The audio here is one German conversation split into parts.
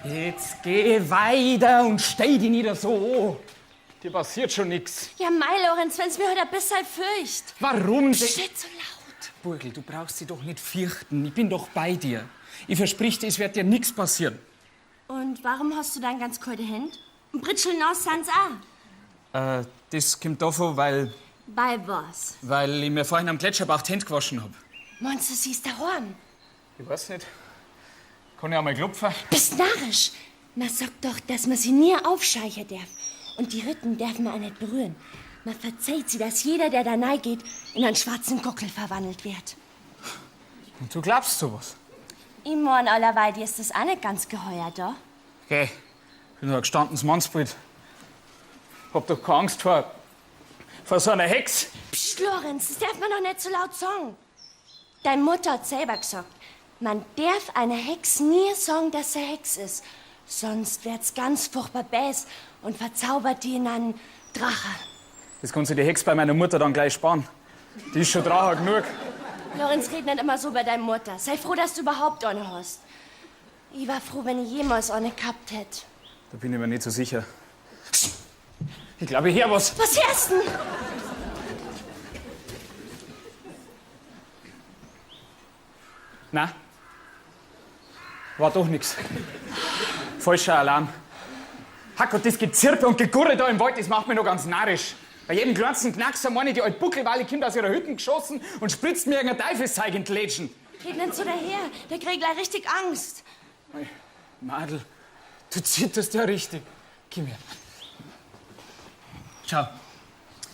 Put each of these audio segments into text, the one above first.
Jetzt geh weiter und steh dich nicht so. Dir passiert schon nix. Ja, mei, Lorenz, wenn's mir heute ein bisschen fürcht. Warum? Nicht so laut. Burgel, du brauchst dich doch nicht fürchten. Ich bin doch bei dir. Ich versprich dir, es wird dir nichts passieren. Und warum hast du dann ganz kalte Hände? Und Britscheln aus sind's auch. Das kommt davon, weil Bei was? ich mir vorhin am Gletscherbach die Hände gewaschen hab. Meinst du, sie ist daheim? Ich weiß nicht. Kann ich einmal klopfen? Bist narrisch. Man sagt doch, dass man sie nie aufscheichern darf. Und die Ritten darf man auch nicht berühren. Man verzeiht sie, dass jeder, der da geht, in einen schwarzen Gockel verwandelt wird. Und du glaubst sowas? Ich mein, allerweil, dir ist das auch nicht ganz geheuer, da? Geh, ich bin nur ein gestandenes Mannsbild. Hab doch keine Angst vor so einer Hex. Psst, Lorenz, das darf man doch nicht so laut sagen. Deine Mutter hat selber gesagt, man darf einer Hex nie sagen, dass sie Hex ist. Sonst wird's ganz furchtbar bäs und verzaubert die in einen Drache. Das kannst du die Hex bei meiner Mutter dann gleich sparen. Die ist schon Drache genug. Lorenz, red nicht immer so bei deiner Mutter. Sei froh, dass du überhaupt eine hast. Ich war froh, wenn ich jemals eine gehabt hätte. Da bin ich mir nicht so sicher. Ich glaube, ich hör was. Was hörst du denn? Na, war doch nix. Falscher Alarm. Hackert, das Gezirpe und Gegurre da im Wald, das macht mich noch ganz narrisch. Bei jedem kleinsten Knackser meine die alte Buckelwale kommt aus ihrer Hütte geschossen und spritzt mir irgendein Teufelszeug in die Lädchen. Red nicht so daher, der kriegt gleich richtig Angst. Madel, du zitterst ja richtig. Komm her. Schau,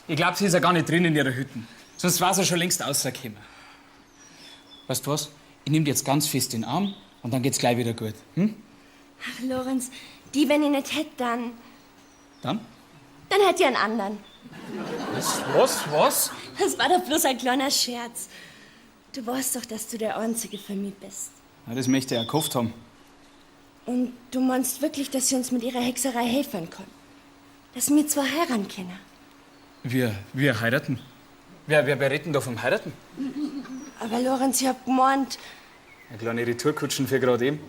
ich glaub, sie ist ja gar nicht drin in ihrer Hütte. Sonst war sie schon längst rausgekommen. Weißt du was? Ich nehm dich jetzt ganz fest in den Arm und dann geht's gleich wieder gut. Hm? Ach, Lorenz, die, wenn ich nicht hätte, dann Dann? hätte ich einen anderen. Was? Das war doch bloß ein kleiner Scherz. Du weißt doch, dass du der Einzige für mich bist. Ja, das möchte ich ja gehofft haben. Und du meinst wirklich, dass sie uns mit ihrer Hexerei helfen können? Dass wir zwei heiraten können? Wir heiraten? Wir bereden da vom Heiraten? Aber Lorenz, ich hab gemeint, Eine kleine Retourkutschen für gerade eben.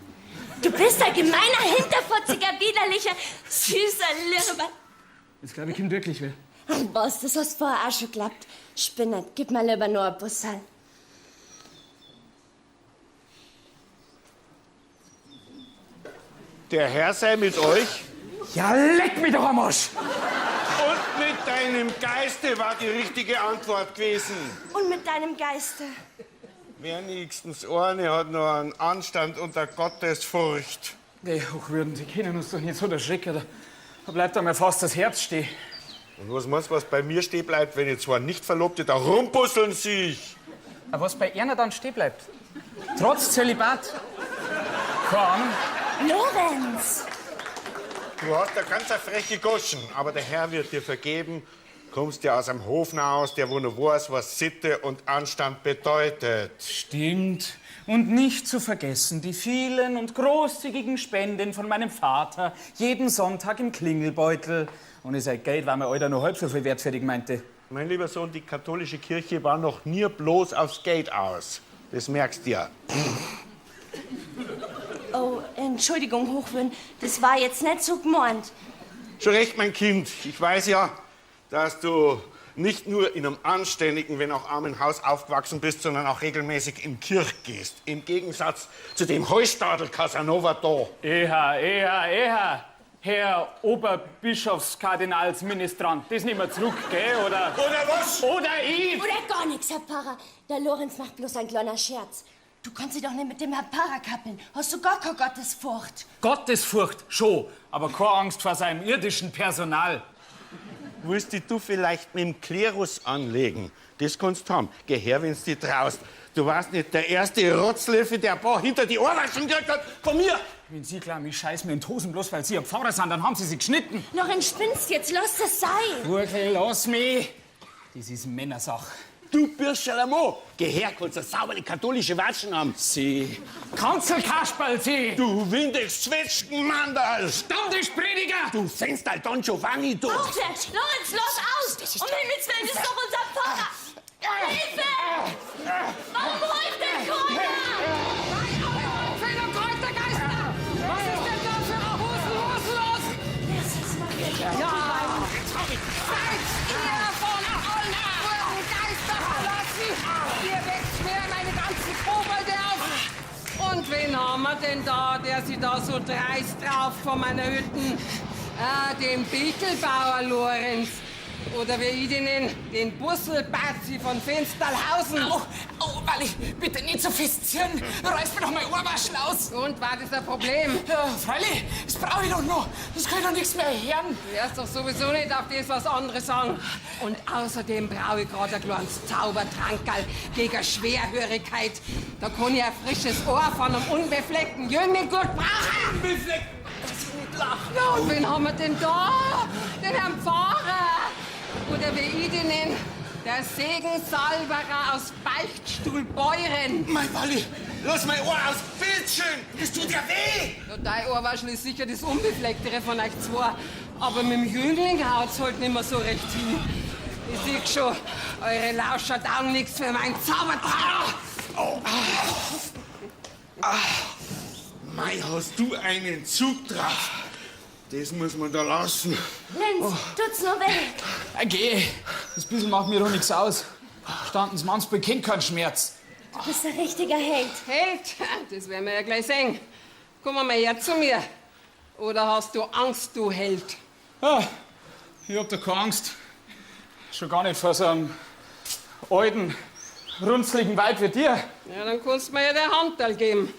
du bist ein gemeiner, hinterfotziger, widerlicher, süßer Lirber. Das glaube ich kommt wirklich wer. Ach was, das hast vorher auch schon geklappt. Spinner, gib mal lieber nur ein Bussal. Der Herr sei mit euch. Ja, leck mich doch am Arsch! Und mit deinem Geiste war die richtige Antwort gewesen. Und mit deinem Geiste. Wenigstens eine hat noch einen Anstand unter Gottesfurcht. Nee, Hochwürden, Sie können uns doch nicht so erschrecken. Da bleibt einem fast das Herz stehen. Und was meinst du, was bei mir stehen bleibt, wenn ihr zwei Nicht-Verlobte da rumpusseln sich? Aber was bei einer dann stehen bleibt? Trotz Zölibat? Keine Ahnung. Lorenz! Du hast eine ganz freche Goschen, aber der Herr wird dir vergeben. Kommst ja aus einem Hofner aus, der wo noch weiß, was Sitte und Anstand bedeutet. Stimmt. Und nicht zu vergessen die vielen und großzügigen Spenden von meinem Vater jeden Sonntag im Klingelbeutel. Und sein Geld war mir Alter noch halb so viel wertfertig meinte. Mein lieber Sohn, die katholische Kirche war noch nie bloß aufs Geld aus. Das merkst du ja. Oh, Entschuldigung hochwürden. Das war jetzt nicht so gemeint. Schon recht, mein Kind. Ich weiß ja, dass du nicht nur in einem anständigen, wenn auch armen Haus aufgewachsen bist, sondern auch regelmäßig in Kirche gehst. Im Gegensatz zu dem Heustadel Casanova da. Eher, Herr Oberbischofskardinalsministrant. Das nehmen wir zurück, gell, oder? Oder was? Oder ich! Oder gar nichts, Herr Pfarrer. Der Lorenz macht bloß ein kleiner Scherz. Du kannst dich doch nicht mit dem Herrn Pfarrer kappeln. Hast du gar keine Gottesfurcht? Gottesfurcht, schon, aber keine Angst vor seinem irdischen Personal. Willst du vielleicht mit dem Klerus anlegen? Das kannst du haben. Geh her, wenn's dich traust. Du warst nicht der erste Rotzlöffel, der ein paar hinter die Ohrwaschen gekriegt hat. Von mir! Wenn Sie glauben, ich scheiß mir in die Hosen, bloß weil Sie ein Pfarrer sind, dann haben Sie sie geschnitten. Lorenz, spinnst jetzt. Lass das sein. Gurgel, lass mich. Das ist Männersache. Du Bürschelamo! Geh her, kannst du saubere katholische Watschen haben. Sie. Kanzelkasperl, Sie. Du windig Zwetschgenmandal! Stammtischprediger. Du Fenster Don Giovanni, du! Aufwärts! Lorenz, los aus! Um Himmels Willen, das ist doch unser Pfarrer! Hilfe! Warum holt der keiner? Was ist denn da für ein Husen los? Ja, seid ihr von allen euren Geister verlassen? Ihr weckt mir meine ganzen Kobolde auf. Und wen haben wir denn da, der sich da so dreist drauf von meiner Hütten? Den Bickelbauer Lorenz. Oder wie ich den nenne, den Busselbazi von Fenstalhausen. Oh, Walli, bitte nicht so festziehen. Reiß mir doch mein Ohrwaschel aus. Und war das ein Problem? Ja, freilich, das brauche ich doch noch. Das kann ich doch nichts mehr hören. Du hörst doch sowieso nicht auf das, was andere sagen. Und außerdem brauche ich gerade ein kleines Zaubertrankerl gegen Schwerhörigkeit. Da kann ich ein frisches Ohr von einem unbefleckten Jüngling gut brauchen. Unbefleckt, dass ich nicht lache. Ja, und wen haben wir denn da? Den Herrn Pfarrer. Oder wie ich den nenne, der Segensalberer aus Beichtstuhlbeuren. Mein Walli, lass mein Ohr aus, bitteschön! Das tut ja weh! Ja, dein Ohrwaschel ist sicher das Unbeflecktere von euch zwei. Aber mit dem Jüngling haut's halt nicht mehr so recht hin. Ich sehe schon, eure Lauscher taugen nichts für mein Zaubertrank. Mei, hast du einen Zug drauf? Das muss man da lassen. Lenz, tut's nur weh. Geh, das bisschen macht mir doch nichts aus. Standens manchmal kennt keinen Schmerz. Du bist ein richtiger Held. Held, das werden wir ja gleich sehen. Komm mal her zu mir. Oder hast du Angst, du Held? Ah, ich hab da keine Angst. Schon gar nicht vor so einem alten, runzligen Weib wie dir. Ja, dann kannst du mir ja der Handteil geben.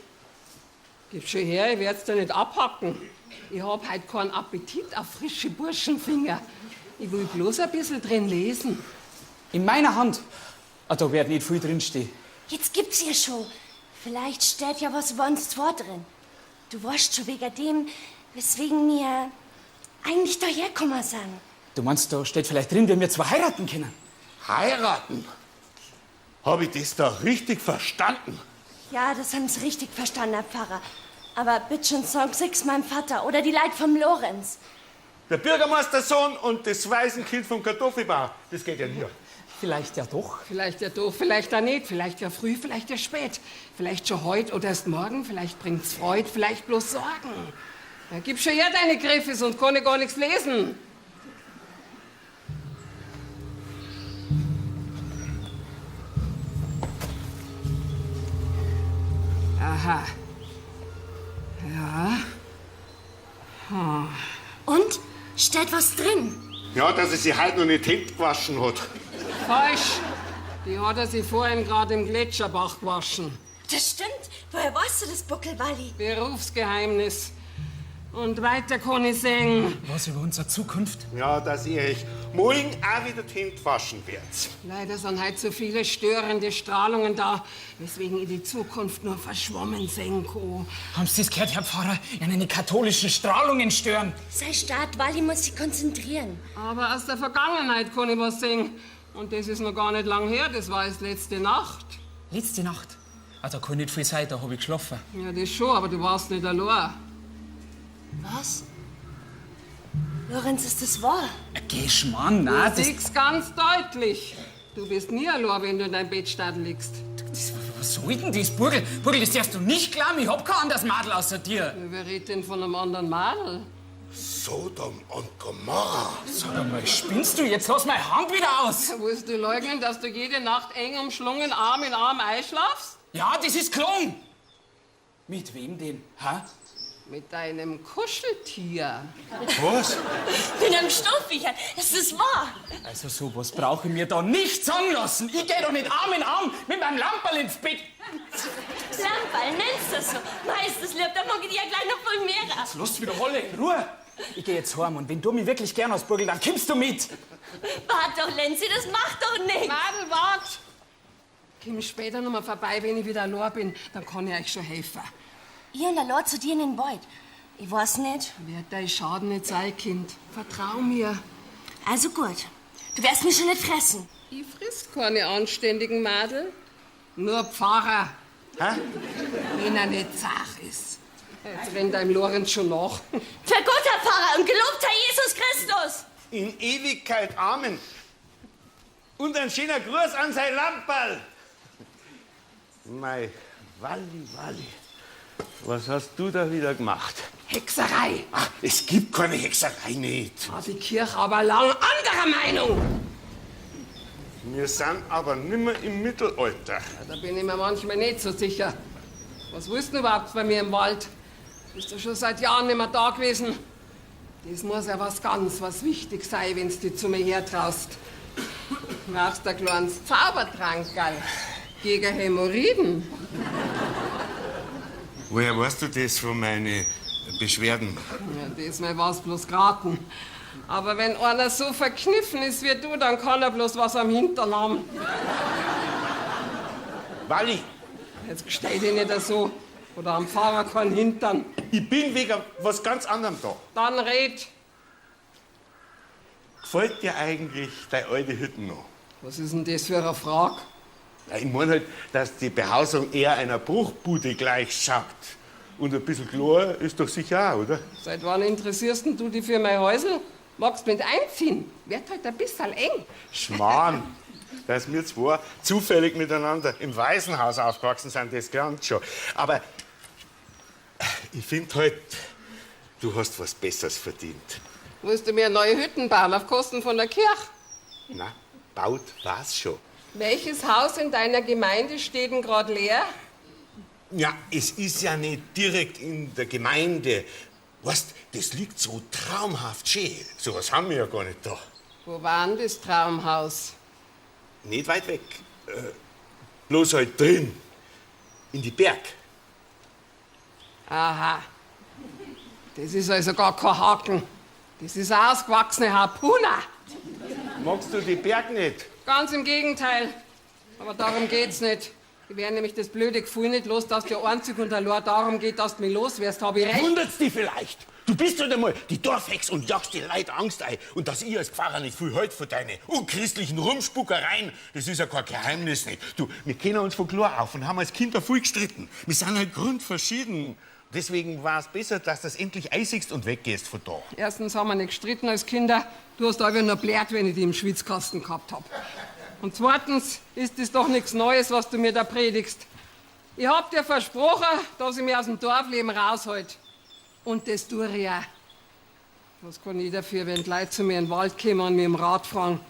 Gib schon her, ich werd's dir nicht abhacken. Ich hab heute keinen Appetit auf frische Burschenfinger. Ich will bloß ein bisschen drin lesen. In meiner Hand? Ah, da wird nicht viel drinstehen. Jetzt gibt's hier schon. Vielleicht steht ja was über uns zwei drin. Du weißt schon wegen dem, weswegen wir eigentlich daher gekommen sind. Du meinst, da steht vielleicht drin, wenn wir zwei heiraten können? Heiraten? Hab ich das da richtig verstanden? Ja, das haben Sie richtig verstanden, Herr Pfarrer. Aber bitte schon Song 6 meinem Vater oder die Leid vom Lorenz. Der Bürgermeistersohn und das Waisenkind vom Kartoffelbau. Das geht ja nie. Vielleicht ja doch. Vielleicht ja doof, vielleicht ja nicht. Vielleicht ja früh, vielleicht ja spät. Vielleicht schon heute oder erst morgen. Vielleicht bringt's Freude, vielleicht bloß Sorgen. Ja, gib schon her deine Griffe, sonst kann ich gar nichts lesen. Aha. Ja. Und? Steht was drin? Ja, dass er sich heute noch nicht Hände gewaschen hat. Falsch. Die hat er sich vorhin gerade im Gletscherbach gewaschen. Das stimmt. Woher weißt du das, Buckelwalli? Berufsgeheimnis. Und weiter kann ich sagen. Was über unsere Zukunft? Ja, dass ihr euch morgen auch wieder die Hände waschen werdet. Leider sind heute so viele störende Strahlungen da, weswegen ich die Zukunft nur verschwommen sehen kann. Haben Sie das gehört, Herr Pfarrer? Ja, eine katholische Strahlungen stören. Sei stark, Walli muss sich konzentrieren. Aber aus der Vergangenheit kann ich was sehen. Und das ist noch gar nicht lang her, das war erst letzte Nacht. Letzte Nacht? Ah, da kann nicht viel sein, da hab ich geschlafen. Ja, das schon, aber du warst nicht allein. Was? Lorenz, ist das wahr? Geh, Schmarrn, nein, Du siehst ganz deutlich. Du bist nie allein, wenn du in deinem Bett liegst. Was soll denn das, Burgel? Burgel, das darfst du nicht glauben. Ich hab kein anderes Madel außer dir. Wer redet denn von einem anderen Madel? Sodom und Gomorra. Sag mal, spinnst du? Jetzt lass meine Hand wieder aus. Willst du leugnen, dass du jede Nacht eng umschlungen, Arm in Arm einschlafst? Ja, das ist gelungen. Mit wem denn? Ha? Mit deinem Kuscheltier. Was? Mit einem Stoffviecher, das ist wahr. Also sowas brauche ich mir da nicht sagen lassen. Ich geh doch nicht Arm in Arm mit meinem Lamperl ins Bett. Lamperl, nennst du das so? Meistens lieb, da mag ich dich ja gleich noch viel mehr. Jetzt lass wieder alle in Ruhe. Ich geh jetzt heim und wenn du mich wirklich gern hast, Burgel, dann kommst du mit. Wart doch, Lenzi, das macht doch nichts. Madel, wart! Komm später noch mal vorbei, wenn ich wieder allein bin. Dann kann ich euch schon helfen. Ich und der Lord zu dir in den Wald. Ich weiß nicht. Wird dein Schaden nicht sein, Kind. Vertrau mir. Also gut, du wirst mich schon nicht fressen. Ich friss keine anständigen Madel. Nur Pfarrer. Hä? Wenn er nicht zach ist. Jetzt rennt einem Lorenz schon nach. Für Gott, Herr Pfarrer, und gelobt Herr Jesus Christus. In Ewigkeit, Amen. Und ein schöner Gruß an sein Lamperl. Mei, Walli. Was hast du da wieder gemacht? Hexerei. Ach, es gibt keine Hexerei nicht. War die Kirche aber lang anderer Meinung. Wir sind aber nimmer im Mittelalter. Da bin ich mir manchmal nicht so sicher. Was willst du überhaupt bei mir im Wald? Bist du schon seit Jahren nicht mehr da gewesen? Das muss ja was wichtig sein, wenn du dich zu mir hertraust. Du brauchst ein kleines Zaubertrankerl gegen Hämorrhoiden. Woher weißt du das von meinen Beschwerden? Ja, diesmal war's bloß geraten. Aber wenn einer so verkniffen ist wie du, dann kann er bloß was am Hintern haben. Walli, Jetzt stell dich nicht so. Oder am Fahrer keinen Hintern. ich bin wegen was ganz anderem da. Dann red. Gefällt dir eigentlich deine alte Hütte noch? Was ist denn das für eine Frage? Ja, ich meine halt, dass die Behausung eher einer Bruchbude gleich schaut. Und ein bisschen klar ist doch sicher auch, oder? Seit wann interessierst denn du dich für mein Häusl? Magst mit einziehen? Wird halt ein bisschen eng. Schmarrn, dass wir zwei zufällig miteinander im Waisenhaus aufgewachsen sind, das ganz schon. Aber ich finde halt, du hast was Besseres verdient. Willst du mir neue Hütten bauen auf Kosten von der Kirche? Na, baut war's schon. Welches Haus in deiner Gemeinde steht denn gerade leer? Ja, es ist ja nicht direkt in der Gemeinde. Weißt, das liegt so traumhaft schön. So was haben wir ja gar nicht da. Wo war denn das Traumhaus? Nicht weit weg. Bloß halt drin. In die Berg. Aha. Das ist also gar kein Haken. Das ist eine ausgewachsene Harpuna. Magst du die Berg nicht? Ganz im Gegenteil. Aber darum geht's nicht. Ich werde nämlich das blöde Gefühl nicht los, dass dir einzig und allein darum geht, dass du mich loswärst. Hab ich recht? Wundert's dich vielleicht? Du bist halt einmal die Dorfhex und jagst die Leute Angst ein. Und dass ich als Pfarrer nicht viel halt von deinen unchristlichen Rumspuckereien, das ist ja kein Geheimnis nicht. Du, wir kennen uns von klar auf und haben als Kinder viel gestritten. Wir sind halt grundverschieden. Deswegen war es besser, dass du das endlich einsiehst und weggehst von da. Erstens haben wir nicht gestritten als Kinder. Du hast einfach nur blärt, wenn ich die im Schwitzkasten gehabt hab. Und zweitens ist es doch nichts Neues, was du mir da predigst. Ich hab dir versprochen, dass ich mich aus dem Dorfleben raushalte. Und das tue ich auch. Was kann ich dafür, wenn die Leute zu mir in den Wald kommen und mich im Rat fragen?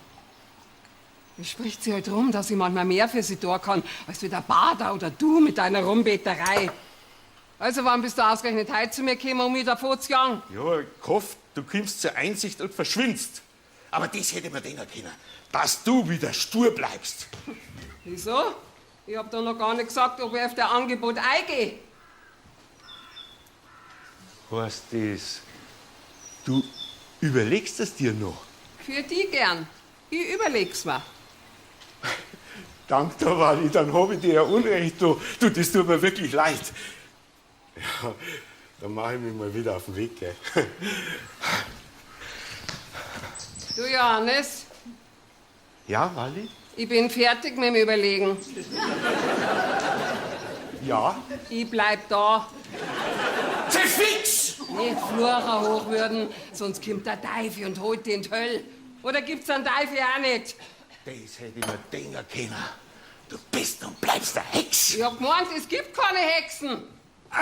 Es spricht sich halt rum, dass ich manchmal mehr für sie tun kann, als wie der Bader oder du mit deiner Rumbeterei. Also wann bist du ausgerechnet heute zu mir gekommen, um mich davon zu jagen? Ja, ich hoffe, du kommst zur Einsicht und verschwindst. Aber das hätte man denken können, dass du wieder stur bleibst. Wieso? Ich hab doch noch gar nicht gesagt, ob ich auf dein Angebot eingehe. Heißt das, du überlegst es dir noch? Für die gern. Ich überleg's mir. Dank da, Wally, dann hab ich dir ja Unrecht. Du, das tut mir wirklich leid. Ja, dann mach ich mich mal wieder auf den Weg, gell? Du Johannes, Ja, Wally? ich bin fertig mit dem Überlegen. Ja? Ich bleib da. Fix! Nicht Flucher hochwürden, sonst kommt der Teufel und holt die in die Hölle. Oder gibt's einen Teufel auch nicht? Das hätte ich mir denken können. Du bist und bleibst der Hex. Ich hab gemeint, es gibt keine Hexen. Tu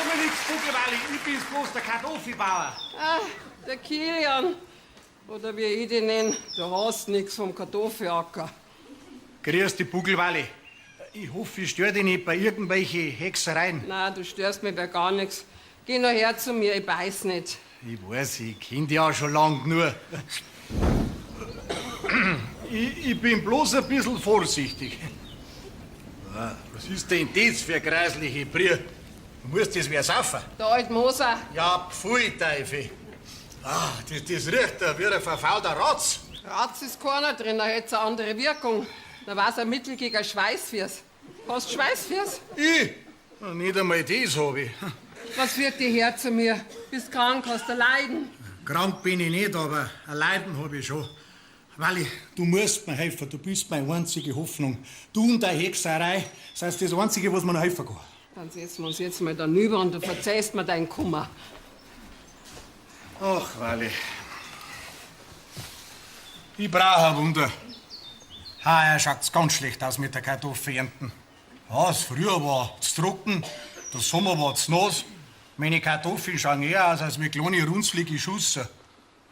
mir nix, Buckelwalli, ich bin's bloß der Kartoffelbauer. Ah, der Kilian. Oder wie ich den nenn, du hast nix vom Kartoffelacker. Grüß dich, Buckelwalli. Ich hoffe, ich störe dich nicht bei irgendwelchen Hexereien. Nein, du störst mich bei gar nichts. Geh noch her zu mir, ich beiß nicht. Ich weiß, ich kenn dich auch schon lang genug. Ich bin bloß ein bisschen vorsichtig. Was ist denn das für eine greisliche Brühe? Du musst das wer saufen. Der alte Moser, Ja, pfui, Teufel. Das riecht ja wie ein verfaulter Ratz. Ratz ist keiner drin, da hätt's eine andere Wirkung. Da war's ein Mittel gegen Schweißfiers. Hast du Schweißfiers? Ich? Nicht einmal das hab ich. Was führt dich her zu mir? Bist krank, hast du Leiden? Krank bin ich nicht, aber ein Leiden hab ich schon. Walli, du musst mir helfen, du bist meine einzige Hoffnung. Du und deine Hexerei seid das Einzige, was mir noch helfen kann. Dann setzen wir uns jetzt mal da rüber und du verzeihst mir deinen Kummer. Ach, Walli. Ich brauche ein Wunder. Heuer schaut's ganz schlecht aus mit der Kartoffelernten. Ja, das Frühjahr war zu trocken, der Sommer war zu nass. Meine Kartoffeln schauen eher aus als wie kleine runzlige Schusser.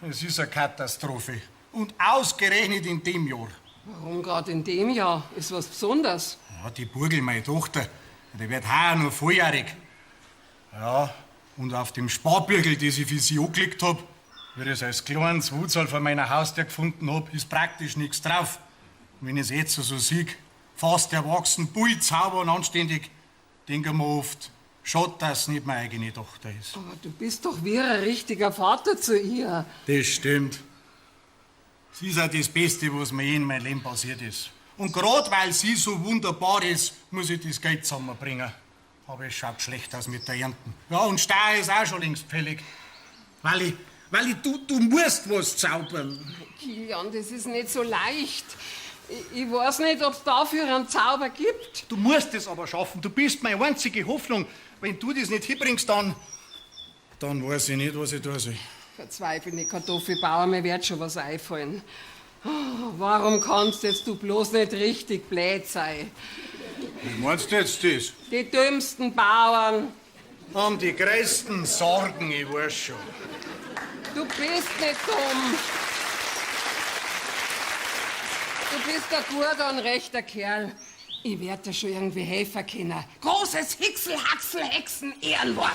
Es ist eine Katastrophe. Und ausgerechnet in dem Jahr. Warum gerade in dem Jahr? Ist was Besonderes? Ja, die Burgel, meine Tochter, die wird heuer noch volljährig. Ja, und auf dem Sparbügel, das ich für sie angelegt hab, wie ich es als kleines Wutzal von meiner Haustür gefunden hab, ist praktisch nichts drauf. Wenn ich es jetzt so sehe, fast erwachsen, bui, sauber und anständig, denke ich mir oft, schade, dass es nicht meine eigene Tochter ist. Aber du bist doch wie ein richtiger Vater zu ihr. Das stimmt. Sie ist auch das Beste, was mir je in meinem Leben passiert ist. Und gerade weil sie so wunderbar ist, muss ich das Geld zusammenbringen. Aber es schaut schlecht aus mit der Ernten. Ja, und Steuer ist auch schon längst fällig. Weil du musst was zaubern. Kilian, das ist nicht so leicht. Ich weiß nicht, ob es dafür einen Zauber gibt. Du musst es aber schaffen. Du bist meine einzige Hoffnung. Wenn du das nicht hinbringst, dann weiß ich nicht, was ich tun soll. Verzweifle nicht, Kartoffelbauer, mir wird schon was einfallen. Oh, warum kannst jetzt du bloß nicht richtig blöd sein? Wie meinst du jetzt das? Die dümmsten Bauern. Haben die größten Sorgen, ich weiß schon. Du bist nicht dumm. Du bist ein guter und rechter Kerl. Ich werd dir schon irgendwie helfen können. Großes Hixel-Haxel-Hexen-Ehrenwort.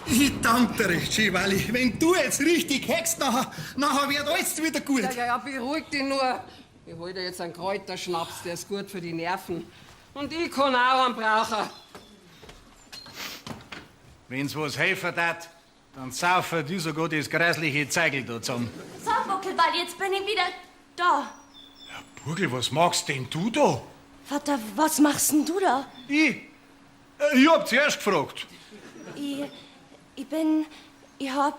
Ich danke dir recht schön, Walli. Wenn du jetzt richtig hext, nachher wird alles wieder gut. Ja, beruhig dich nur. Ich hol dir jetzt einen Kräuterschnaps, der ist gut für die Nerven. Und ich kann auch einen brauchen. Wenn's was helfen tat, dann saufen die sogar das grässliche Zeigel da zusammen. So, Buckelwalli, jetzt bin ich wieder da. Burgel, was machst denn du da? Vater, was machst denn du da? Ich hab zuerst gefragt. Ja,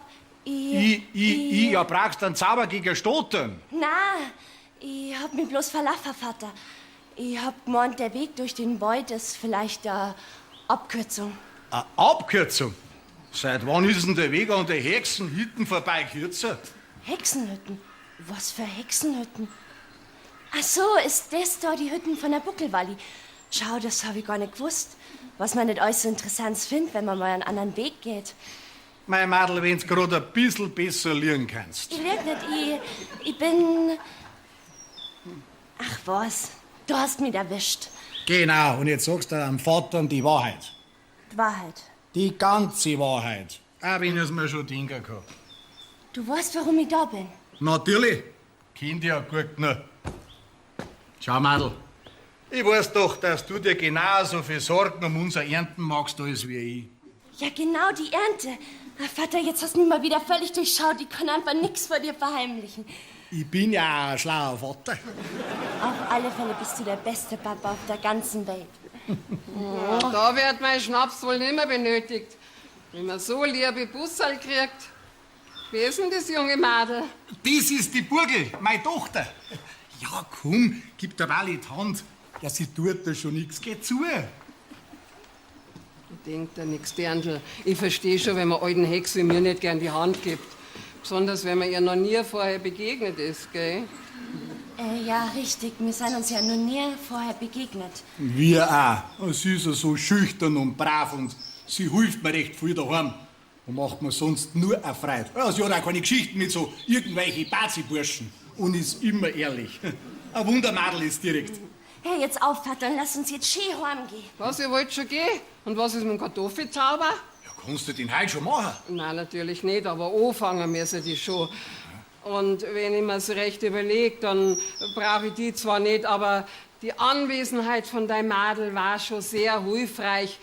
brauchst du einen Zauber gegen Stottern? Na, ich hab mich bloß verlaufen, Vater. Ich hab gemeint, der Weg durch den Wald ist vielleicht eine Abkürzung. Eine Abkürzung? Seit wann ist denn der Weg an der Hexenhütten vorbei kürzer? Hexenhütten? Was für Hexenhütten? Ach so, ist das da die Hütten von der Buckelwalli? Schau, das hab ich gar nicht gewusst. Was man nicht alles so interessant findet, wenn man mal einen anderen Weg geht. Mein Madel, wenn's grad ein bisschen besser lernen kannst. Ich lüg nicht, ich bin... Ach was, du hast mich erwischt. Genau, und jetzt sagst du deinem Vater die Wahrheit. Die Wahrheit. Die ganze Wahrheit. Auch wenn ich es mir schon denken kann. Du weißt, warum ich da bin. Natürlich. Kennt ja gut genug. Schau, Madel. Ich weiß doch, dass du dir genauso viel Sorgen um unser Ernten machst als wie ich. Ja, genau, die Ernte. Ach, Vater, jetzt hast du mich mal wieder völlig durchschaut. Ich kann einfach nichts vor dir verheimlichen. Ich bin ja ein schlauer Vater. Auf alle Fälle bist du der beste Papa auf der ganzen Welt. Ja, da wird mein Schnaps wohl nicht mehr benötigt. Wenn man so liebe Bussal kriegt. Wer ist denn das junge Madel? Das ist die Burgel, meine Tochter. Ja, komm, gib der Walli die Hand. Ja, sie tut da schon nichts. Geh zu. Denkt da nix, Dirndl. Ich versteh schon, wenn man alten Hex wie mir nicht gern die Hand gibt. Besonders, wenn man ihr noch nie vorher begegnet ist, gell? Ja, richtig. Wir sind uns ja noch nie vorher begegnet. Wir auch. Sie ist ja so schüchtern und brav und sie hilft mir recht viel daheim. Und macht mir sonst nur eine Freude. Ja, sie hat auch keine Geschichten mit so irgendwelchen Bazi-Burschen. Und ist immer ehrlich. Ein Wundermadel ist direkt. Hey, jetzt auf, Vater, und lass uns jetzt schön heimgehen. Was, ihr wollt schon gehen? Und was ist mit dem Kartoffelzauber? Ja, kannst du den heute schon machen? Nein, natürlich nicht, aber anfangen müssen die schon. Und wenn ich mir's recht überlege, dann brauche ich die zwar nicht, aber die Anwesenheit von deinem Madel war schon sehr hilfreich.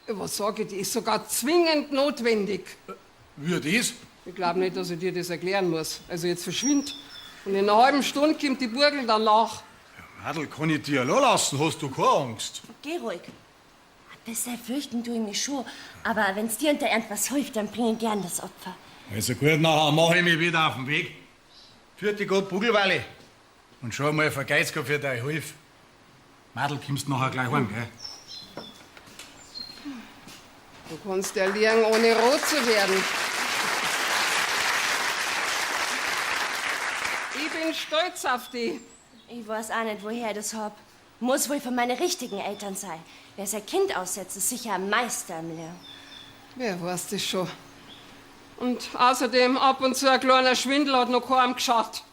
Was sage ich, die ist sogar zwingend notwendig. Wie das? Ich glaube nicht, dass ich dir das erklären muss. Also jetzt verschwind. Und in einer halben Stunde kommt die Burgel dann nach. Madel, kann ich dir allein lassen, hast du keine Angst? Geh ruhig. Bisher fürchten tue ich mich schon. Aber wenn's dir und der Ernst was hilft, dann bring ich gern das Opfer. Also gut, nachher mache ich mich wieder auf den Weg. Vierte Gott, Bugelweile. Und schau mal, vergeht's für deine Hilfe. Madel, kommst nachher gleich heim, gell? Du kannst ja lernen, ohne rot zu werden. Ich bin stolz auf dich. Ich weiß auch nicht, woher ich das hab. Muss wohl von meinen richtigen Eltern sein. Wer sein Kind aussetzt, ist sicher ein Meister im Lernen. Wer weiß das schon. Und außerdem ab und zu ein kleiner Schwindel hat noch keinem geschaut.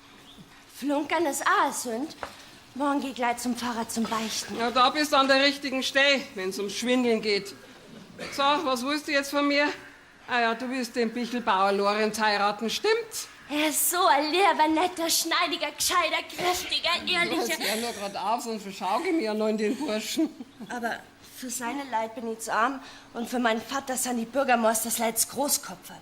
Flunkern ist auch eine Sünd. Morgen geh ich gleich zum Pfarrer zum Beichten. Ja, da bist du an der richtigen Stelle, wenn es ums Schwindeln geht. So, was willst du jetzt von mir? Ah ja, du willst den Bichelbauer Lorenz heiraten, stimmt's? Er ist so ein lieber, netter, schneidiger, gescheiter, kräftiger, ehrlicher. Ich hör nur grad auf, sonst verschauke ich mich ja noch in den Burschen. Aber für seine Leid bin ich zu arm und für meinen Vater sind die Bürgermeisters Leids Großkopfert.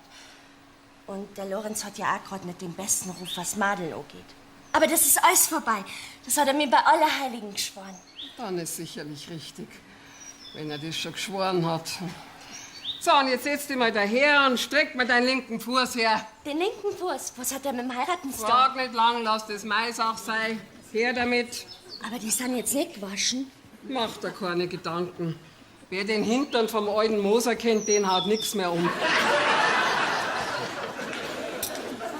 Und der Lorenz hat ja auch gerade nicht den besten Ruf, was Madel angeht. Aber das ist alles vorbei. Das hat er mir bei Allerheiligen geschworen. Dann ist sicherlich richtig, wenn er das schon geschworen hat. So, und jetzt setz dich mal daher und streck mal deinen linken Fuß her. Den linken Fuß, was hat er mit dem Heiraten zu tun? Frag nicht lang, lass das Maisach sein. Her damit. Aber die sind jetzt nicht gewaschen. Mach dir keine Gedanken. Wer den Hintern vom alten Moser kennt, den haut nix mehr um.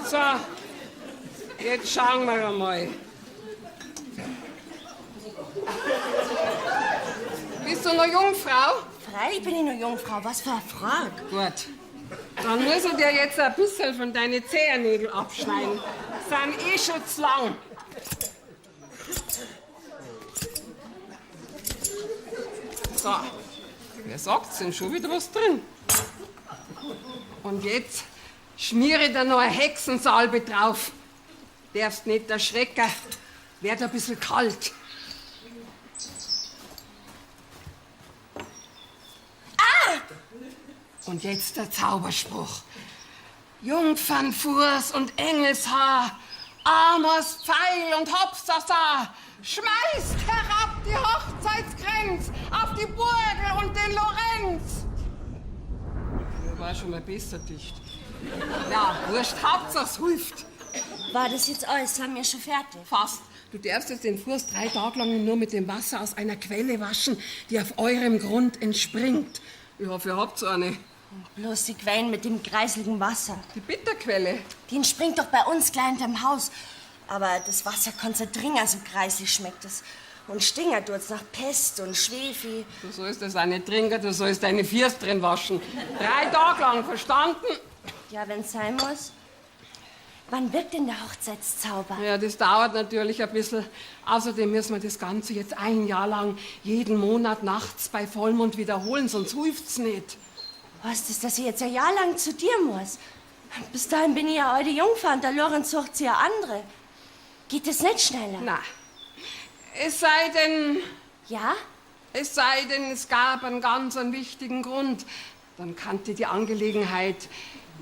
So, jetzt schauen wir einmal. Bist du noch Jungfrau? Freilich bin ich nur Jungfrau, was für eine Frage. Gut. Dann muss ich dir jetzt ein bisschen von deinen Zehennägeln abschneiden. Sind eh schon zu lang. So, wer sagt, sind schon wieder was drin. Und jetzt schmiere ich da noch eine Hexensalbe drauf. Darfst nicht erschrecken, wird ein bisschen kalt. Und jetzt der Zauberspruch. Jungfernfuß und Engelshaar, Amors Pfeil und Hopsasa, schmeißt herab die Hochzeitsgrenz auf die Burgel und den Lorenz. Der war schon mal besser dicht. Ja, wurscht, Hauptsache hilft. War das jetzt alles? Sind wir schon fertig? Fast. Du darfst jetzt den Fuß 3 Tage lang nur mit dem Wasser aus einer Quelle waschen, die auf eurem Grund entspringt. Ich hoffe, ihr habt so eine. Bloß die Quellen mit dem kreiseligen Wasser. Die Bitterquelle. Die entspringt doch bei uns gleich hinterm Haus. Aber das Wasser konzentriert, so kreisig schmeckt es. Und stingert tut's nach Pest und Schwefel. Du sollst das auch nicht trinken, du sollst deine Füße drin waschen. 3 Tage lang, verstanden? Ja, wenn's sein muss. Wann wirkt denn der Hochzeitszauber? Ja, das dauert natürlich ein bisschen. Außerdem müssen wir das Ganze jetzt 1 Jahr lang jeden Monat nachts bei Vollmond wiederholen, sonst hilft's nicht. Was ist, dass ich jetzt ein Jahr lang zu dir muss? Bis dahin bin ich ja alte Jungfer und der Lorenz sucht sich ja andere. Geht es nicht schneller? Na, es sei denn, Ja? es gab einen ganz wichtigen Grund. Dann kannte die Angelegenheit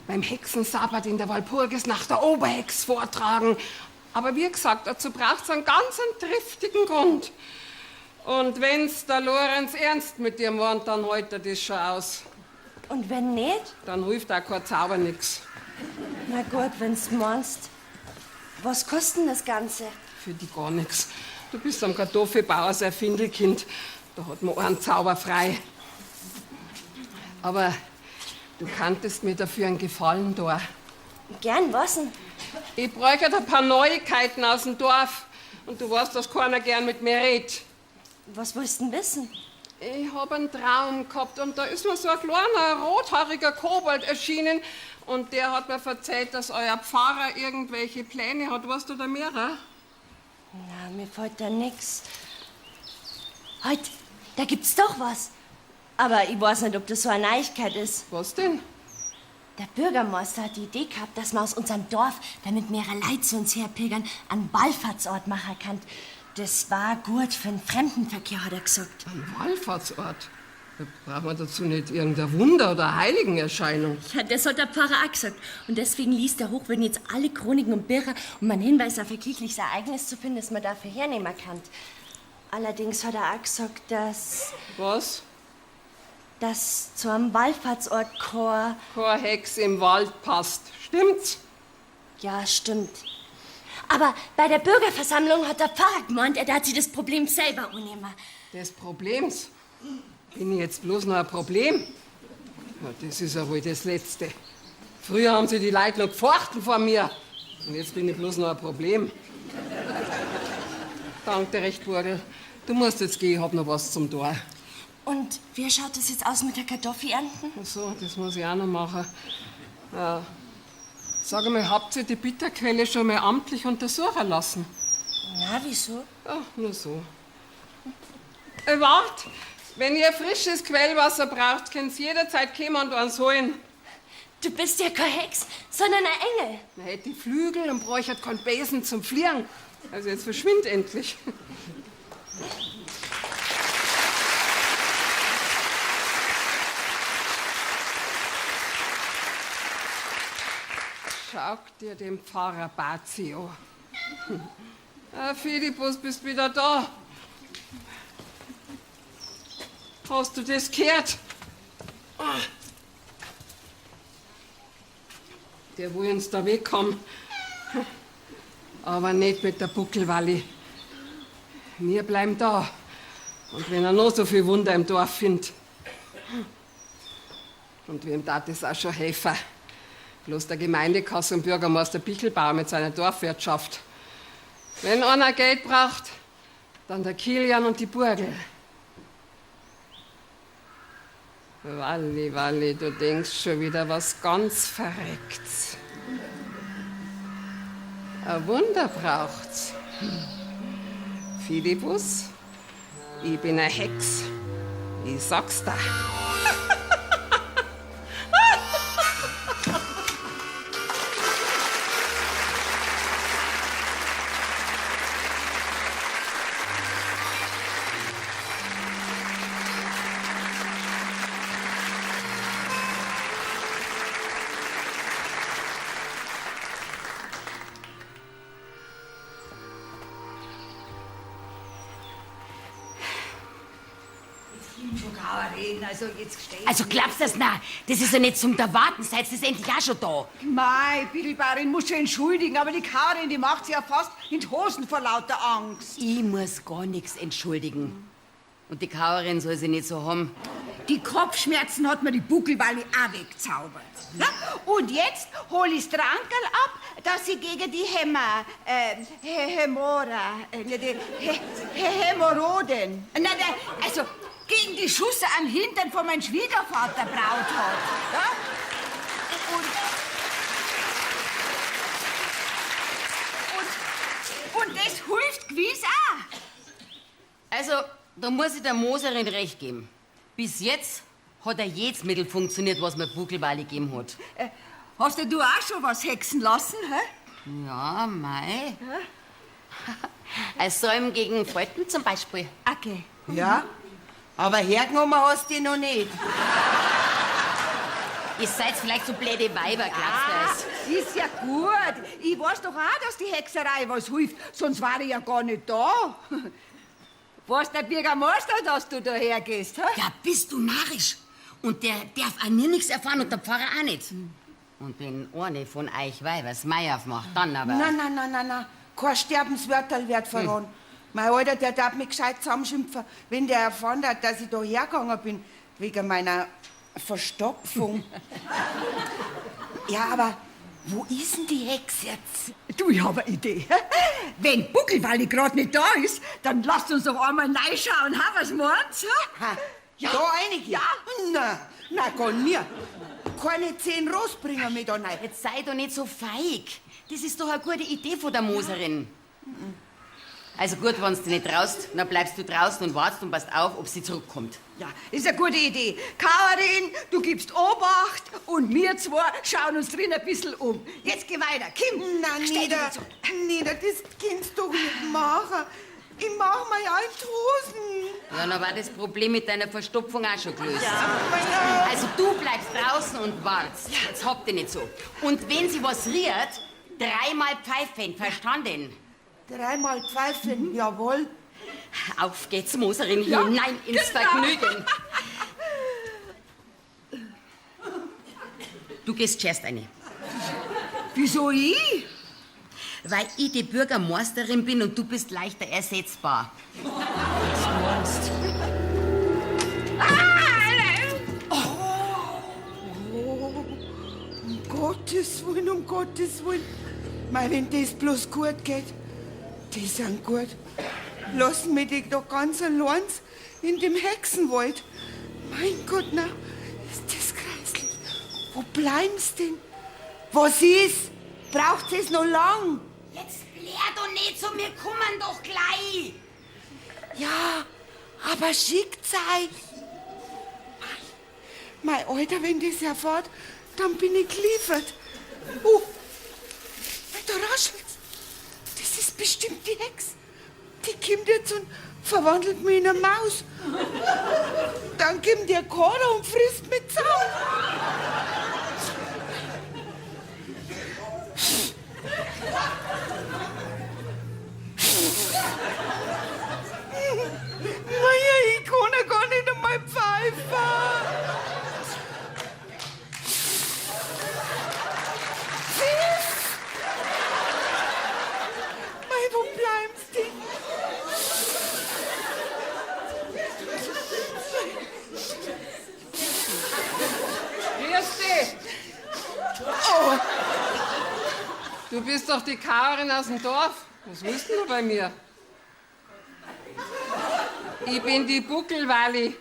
beim Hexensabbat in der Walpurgis nach der Oberhex vortragen. Aber wie gesagt, dazu braucht es einen ganz triftigen Grund. Und wenn's der Lorenz ernst mit dir meint, dann hält er das schon aus. Und wenn nicht? Dann hilft auch kein Zauber nix. Na gut, wenn's meinst. Was kostet denn das Ganze? Für die gar nix. Du bist am Kartoffelbauer sein Findelkind. Da hat man einen Zauber frei. Aber du kanntest mir dafür einen Gefallen da. Gern, was denn? Ich bräuchte ein paar Neuigkeiten aus dem Dorf. Und du weißt, dass keiner gern mit mir redet. Was willst du denn wissen? Ich hab einen Traum gehabt und da ist mir so ein kleiner, rothaariger Kobold erschienen. Und der hat mir erzählt, dass euer Pfarrer irgendwelche Pläne hat. Weißt du da mehr? Na, mir fällt da nix. Halt, da gibt's doch was. Aber ich weiß nicht, ob das so eine Neuigkeit ist. Was denn? Der Bürgermeister hat die Idee gehabt, dass man aus unserem Dorf, damit mehrere Leute zu uns herpilgern, einen Wallfahrtsort machen kann. Das war gut für den Fremdenverkehr, hat er gesagt. Ein Wallfahrtsort? Da braucht man dazu nicht irgendein Wunder oder Heiligenerscheinung. Ja, das hat der Pfarrer auch gesagt. Und deswegen liest der Hochwürden jetzt alle Chroniken und Bücher, um einen Hinweis auf ein kirchliches Ereignis zu finden, das man dafür hernehmen kann. Allerdings hat er auch gesagt, dass Was? zu einem Wallfahrtsort Kein Hex im Wald passt. Stimmt's? Ja, stimmt. Aber bei der Bürgerversammlung hat der Pfarrer gemeint, er hat sich das Problem selber annehmen. Des Problems? Bin ich jetzt bloß noch ein Problem? Ja, das ist ja wohl das Letzte. Früher haben sie die Leute noch gefochten vor mir. Und jetzt bin ich bloß noch ein Problem. Danke recht, Burgel. Du musst jetzt gehen, ich hab noch was zum Tor. Und wie schaut es jetzt aus mit der Kartoffelernten? Ach so, das muss ich auch noch machen. Ja. Sag mal, habt ihr die Bitterquelle schon mal amtlich untersuchen lassen? Na, wieso? Ja, nur so. Wart! Wenn ihr frisches Quellwasser braucht, könnt ihr jederzeit kommen und uns holen. Du bist ja kein Hex, sondern ein Engel. Man hätte die Flügel und bräuchte keinen Besen zum Fliegen. Also jetzt verschwind endlich. Schau dir den Pfarrer Bazi an. Philippus, bist wieder da. Hast du das gehört? Der will uns da wegkommen. Aber nicht mit der Buckelwalli. Wir bleiben da. Und wenn er noch so viel Wunder im Dorf findet. Und wem darf das auch schon helfen? Bloß der Gemeindekasse und Bürgermeister Bichelbauer mit seiner Dorfwirtschaft. Wenn einer Geld braucht, dann der Kilian und die Burgel. Walli, Walli, du denkst schon wieder was ganz Verrücktes. Ein Wunder braucht's. Philippus, ich bin eine Hex. Ich sag's dir. Also glaubst du das? Nein, das ist ja nicht zum Erwarten. Seid ihr endlich auch schon da? Mei, Bichelbauerin muss schon entschuldigen, aber die Karin, die macht sich ja fast in die Hosen vor lauter Angst. Ich muss gar nichts entschuldigen. Und die Kauerin soll sie nicht so haben. Die Kopfschmerzen hat mir die Buckelwalli auch weggezaubert. Na? Und jetzt hol ich's Trankerl ab, dass sie gegen die Hämorrhoiden, also gegen die Schüsse am Hintern von meinem Schwiegervater braut hat. Ja? Und das hilft gewiss auch. Also, da muss ich der Moserin recht geben. Bis jetzt hat jedes Mittel funktioniert, was mir Buckelwalli gegeben hat. Hast du auch schon was hexen lassen, hä? Ja, mei. Als Säumen gegen Falten zum Beispiel. Okay. Ja, aber hergenommen hast du die noch nicht. Ihr seid vielleicht so blöde Weiber, glaubst du das? Ist ja gut. Ich weiß doch auch, dass die Hexerei was hilft, sonst war ich ja gar nicht da. Weiß der Bürgermeister, dass du da hergehst, hä? Ja, bist du narrisch. Und der darf auch nie nichts erfahren und der Pfarrer auch nicht. Und wenn eine von euch Weibers Mai aufmacht, dann aber... Nein. Kein Sterbenswörterl wird verraten. Mein Alter, der darf mich gescheit zusammenschimpfen, wenn der erfahren hat, dass ich da hergegangen bin, wegen meiner Verstopfung. Ja, aber Wo ist denn die Hex jetzt? Du, ich habe eine Idee. Wenn Buckelwalli gerade nicht da ist, dann lasst uns doch einmal reinschauen. Was meinst du? Ja. Da einige? Ja. Na, gar nicht. Keine 10 Ross bringen wir da rein. Jetzt sei doch nicht so feig. Das ist doch eine gute Idee von der Moserin. Also gut, wenn du nicht traust, dann bleibst du draußen und wartest und passt auf, ob sie zurückkommt. Ja, ist eine gute Idee. Karin, du gibst Obacht und wir zwei schauen uns drin ein bisschen um. Jetzt geh weiter. Kim, Nein, stell dich Nieder, dazu. Nieder, das kannst du doch nicht machen. Ich mach mir ja einen Trosen. Ja, dann war das Problem mit deiner Verstopfung auch schon gelöst. Also du bleibst draußen und wartest. Jetzt habt ihr nicht so. Und wenn sie was rührt, 3-mal pfeifen, verstanden? 3-mal pfeifen, jawohl. Auf geht's, Moserin, hinein ins Vergnügen. Du gehst zuerst eine. Wieso ich? Weil ich die Bürgermeisterin bin und du bist leichter ersetzbar. Um Gottes Willen. Mei, wenn das bloß gut geht. Die sind gut. Lassen wir dich doch ganz allein in dem Hexenwald. Mein Gott, na, ist das grässlich. Wo bleiben's denn? Was ist? Braucht es noch lang? Jetzt blär doch nicht zu mir, kommen doch gleich. Ja, aber schickt's euch. Mein Alter, wenn das erfahrt, dann bin ich geliefert. Da raschelt's. Das ist bestimmt die Hex. Die kommt jetzt und verwandelt mich in eine Maus. Dann kommt der Kader und frisst mich zusammen. Naja, ich kann ja gar nicht einmal pfeifen. Mei, wo bleibst du? Grüß dich. Oh, Du bist doch die Karin aus dem Dorf. Was willst du bei mir? Ich bin die Buckelwalli.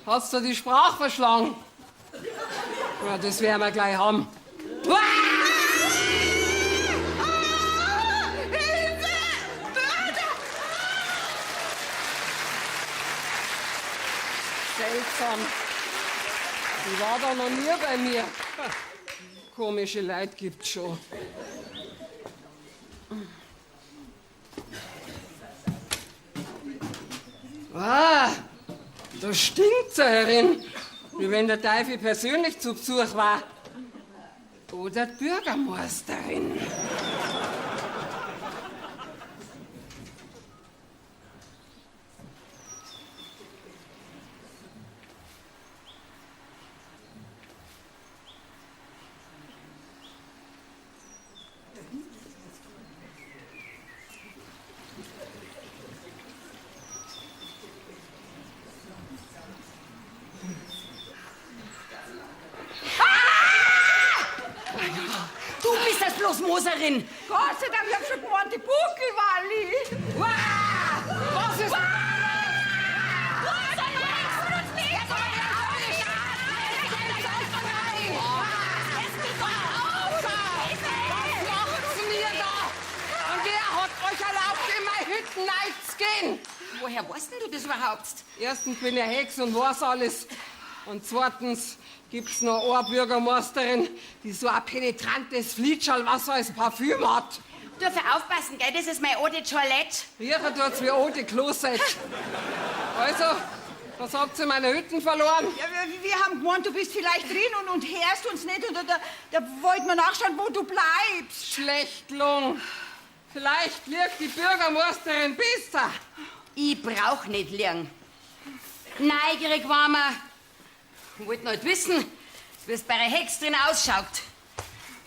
Hast du die Sprache verschlagen? Ja, das werden wir gleich haben. Seltsam. Die war da noch nie bei mir. Komische Leute gibt's schon. Ah, da stinkt's ja herin, wie wenn der Teufel persönlich zu Besuch war. Oder die Bürgermeisterin. Du bist das bloß Moserin. Gott sei Dank, ich hab schon gemeint, die Buckelwalli. Was ist... Und wer hat euch erlaubt, in meine Hütten reinzugehen? Woher weißt denn du das überhaupt? Erstens bin ich Hex und weiß alles. Und zweitens gibt's noch eine Bürgermeisterin, die so ein penetrantes Flitschallwasser als Parfüm hat. Du darfst aufpassen, gell? Das ist mein Eau de Toilette. Riechen tut's wie Eau de Closet. Also, was habt ihr in meiner Hütten verloren? Ja, wir haben gemeint, du bist vielleicht drin und hörst uns nicht. Und da wollten wir nachschauen, wo du bleibst. Schlechtlung. Vielleicht liegt die Bürgermeisterin besser. Ich brauch nicht lernen. Neugierig war mir. Wollt halt wissen, wie es bei einer Hex drin ausschaut.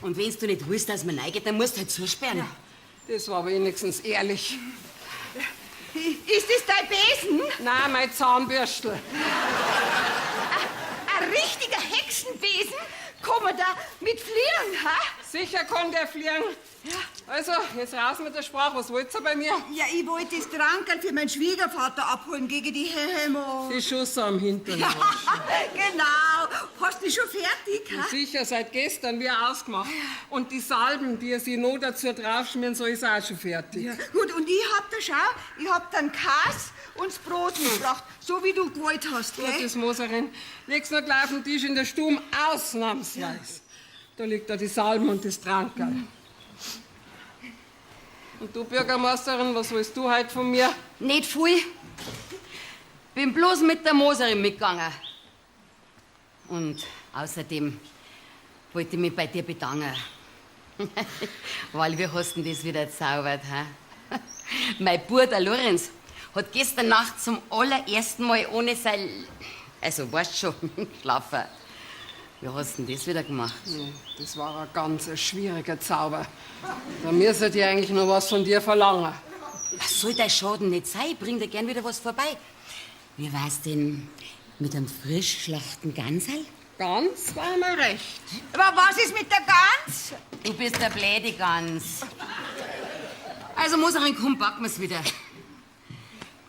Und wenn's du nicht willst, dass man reingeht, dann musst du halt zusperren. Ja, das war wenigstens ehrlich. Ist das dein Besen? Nein, mein Zahnbürstel. Ein richtiger Hexenbesen? Kann man da mit fliehen, ha? Sicher kann der fliegen. Ja. Also, jetzt raus mit der Sprache. Was wollt ihr bei mir? Ja, ich wollte das Trankerl für meinen Schwiegervater abholen gegen die Hämo. Die Schuss am Hintern. Ja, genau. Hast du schon fertig, ha? Sicher, seit gestern wie ausgemacht. Und die Salben, die ihr sie noch dazu draufschmieren soll, ist auch schon fertig. Ja. Gut, und ich hab da, schau, ich hab dann Käse und das Brot mitgebracht, so wie du gewollt hast, gell? Gutes Moserin, leg's noch gleich auf den Tisch in der Stube, ausnahmsweise. Da liegt da die Salben und das Trankerl. Und du, Bürgermeisterin, was willst du heute von mir? Nicht viel. Bin bloß mit der Moserin mitgegangen. Und außerdem wollte ich mich bei dir bedanken. Weil, wie hast du denn das wieder zaubert, hä? Mein Bruder, der Lorenz, hat gestern Nacht zum allerersten Mal ohne sein... Also, weißt schon, schlafen. Wie hast du denn das wieder gemacht? Das war ein ganz schwieriger Zauber. Da müsste ich eigentlich noch was von dir verlangen. Was soll der Schaden nicht sein? Ich bring dir gern wieder was vorbei. Wie war's denn mit einem frisch schlachten Gansal? Ganz war mir recht. Aber was ist mit der Gans? Du bist der bläde Gans. Also, Moserin, komm, packen wir's wieder.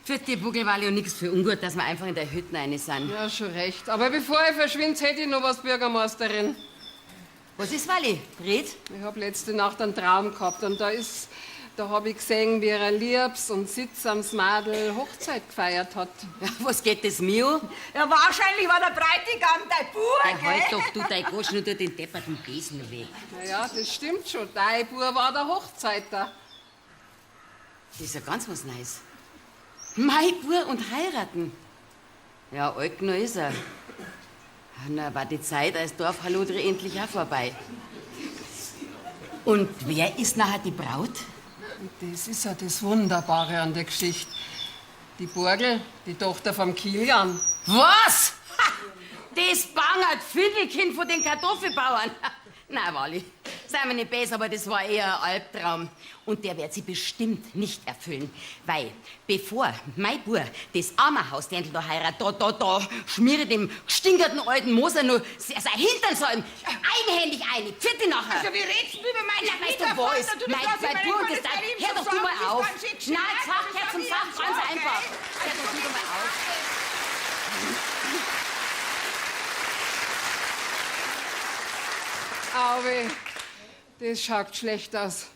Für die Buckelwale und nichts für ungut, dass wir einfach in der Hütte rein sind. Ja, schon recht. Aber bevor ich verschwinde, hätte ich noch was, Bürgermeisterin. Was ist, Walli? Red? Ich hab letzte Nacht einen Traum gehabt und da hab ich gesehen, wie er Liebs und Sitzams Madel Hochzeit gefeiert hat. Ja, was geht das mir? Ja, wahrscheinlich war der Bräutigam dein Bub, Ja, halt gell? doch du dein Goschen und tu den depperten Besen weg. Na ja, das stimmt schon. Dein Bub war der Hochzeiter. Das ist ja ganz was Neues. Mein Bub und heiraten. Ja, alt genug ist er. Na, war die Zeit als Dorfhaludre endlich auch vorbei. Und wer ist nachher die Braut? Das ist ja das Wunderbare an der Geschichte. Die Burgel, die Tochter vom Kilian. Was? Ha! Das bangert Findelkind von den Kartoffelbauern. Na, Wally, sei mir nicht böse, aber das war eher ein Albtraum. Und der wird sie bestimmt nicht erfüllen. Weil, bevor mein Bub das Armerhausdändl da heiratet, da schmiere dem gestinkerten alten Moser nur sein Hintern so einhändig ein. Vierte nachher. Also, wie redest du über meine Ja, weißt du was? Mein du und das da. Hör doch du mal auf. Nein, Fach, zum Fach, ganz einfach. Hör doch du mal auf. Auwe, das schaut schlecht aus.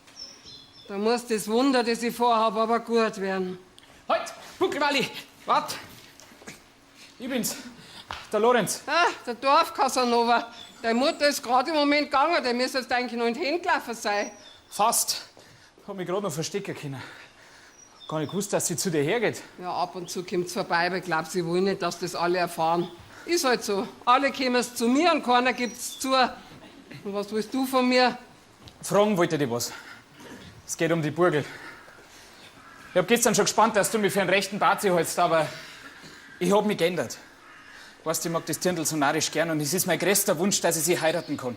Da muss das Wunder, das ich vorhab, aber gut werden. Halt, Buckelwalli, wart. Ich bin's, der Lorenz. Ah, der Dorf-Casanova. Deine Mutter ist gerade im Moment gegangen, der müsste jetzt eigentlich noch in die Hände gelaufen sein. Fast. Hab mich gerade noch verstecken können. Gar nicht gewusst, dass sie zu dir hergeht. Ja, ab und zu kommt's vorbei, aber ich glaub, sie wollen nicht, dass das alle erfahren. Ist halt so. Alle kommen zu mir und keiner gibt's zu. Und was willst du von mir? Fragen wollte ich dich was. Es geht um die Burgel. Ich hab gestern schon gespannt, dass du mich für einen rechten Bazi hältst, aber ich hab mich geändert. Weißt du, ich mag das Dirndl so narrisch gern und es ist mein größter Wunsch, dass ich sie heiraten kann.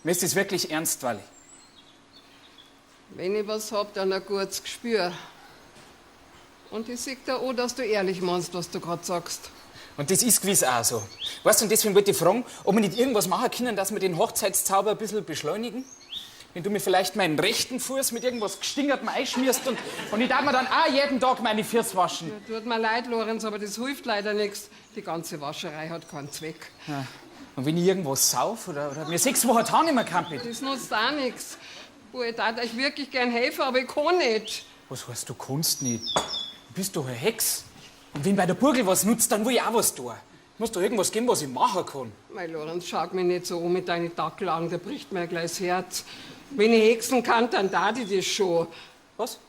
Mir ist das wirklich ernst, Walli. Wenn ich was hab, dann ein gutes Gespür. Und ich seh dir auch, dass du ehrlich meinst, was du gerade sagst. Und das ist gewiss auch so. Weißt du, und deswegen wollte ich fragen, ob wir nicht irgendwas machen können, dass wir den Hochzeitszauber ein bisschen beschleunigen? Wenn du mir vielleicht meinen rechten Fuß mit irgendwas Gestingertem einschmierst und ich darf mir dann auch jeden Tag meine Füße waschen. Ja, tut mir leid, Lorenz, aber das hilft leider nichts. Die ganze Wascherei hat keinen Zweck. Ja. Und wenn ich irgendwas sauf oder mir 6 Wochen Tag nicht mehr kann mit. Das nutzt auch nichts. Ich darf euch wirklich gern helfen, aber ich kann nicht. Was heißt, du kannst nicht? Du bist doch eine Hex. Und wenn bei der Burgel was nutzt, dann will ich auch was tun. Muss doch irgendwas geben, was ich machen kann. Mein Lorenz, schaut mich nicht so an mit deinen Dackelaugen, da bricht mir gleich das Herz. Wenn ich hexen kann, dann tat ich das schon. Was?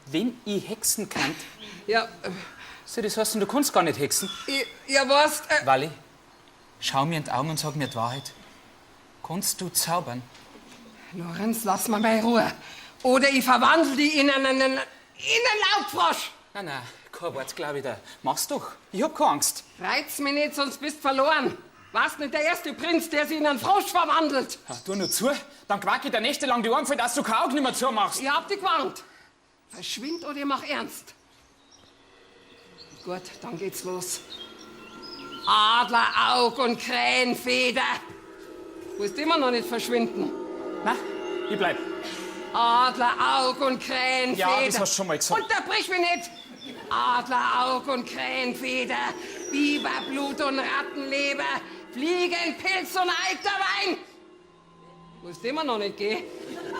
Wenn ich hexen kann? Ja, So, das heißt, du kannst gar nicht hexen? ja was? Walli, schau mir in die Augen und sag mir die Wahrheit. Kannst du zaubern? Lorenz, lass mal bei Ruhe. Oder ich verwandle die in einen Laubfrosch. Nein, kein Wort, glaub ich da. Mach's doch. Ich hab keine Angst. Reiz mich nicht, sonst bist verloren. Warst nicht der erste Prinz, der sich in einen Frosch verwandelt. Ja, tu nur zu, dann quack ich dir nächtelang die Ohren voll, dass du kein Auge nicht mehr zumachst. Ich hab dich gewarnt. Verschwind oder ich mach ernst. Gut, dann geht's los. Adleraug und Krähenfeder. Willst immer noch nicht verschwinden? Na, ich bleib. Adleraug und Krähenfeder. Ja, das hast du schon mal gesagt. Unterbrich mich nicht. Adleraug und Krähenfeder, Biberblut und Rattenleber, Fliegenpilz und Eiterwein. Willst immer noch nicht gehen?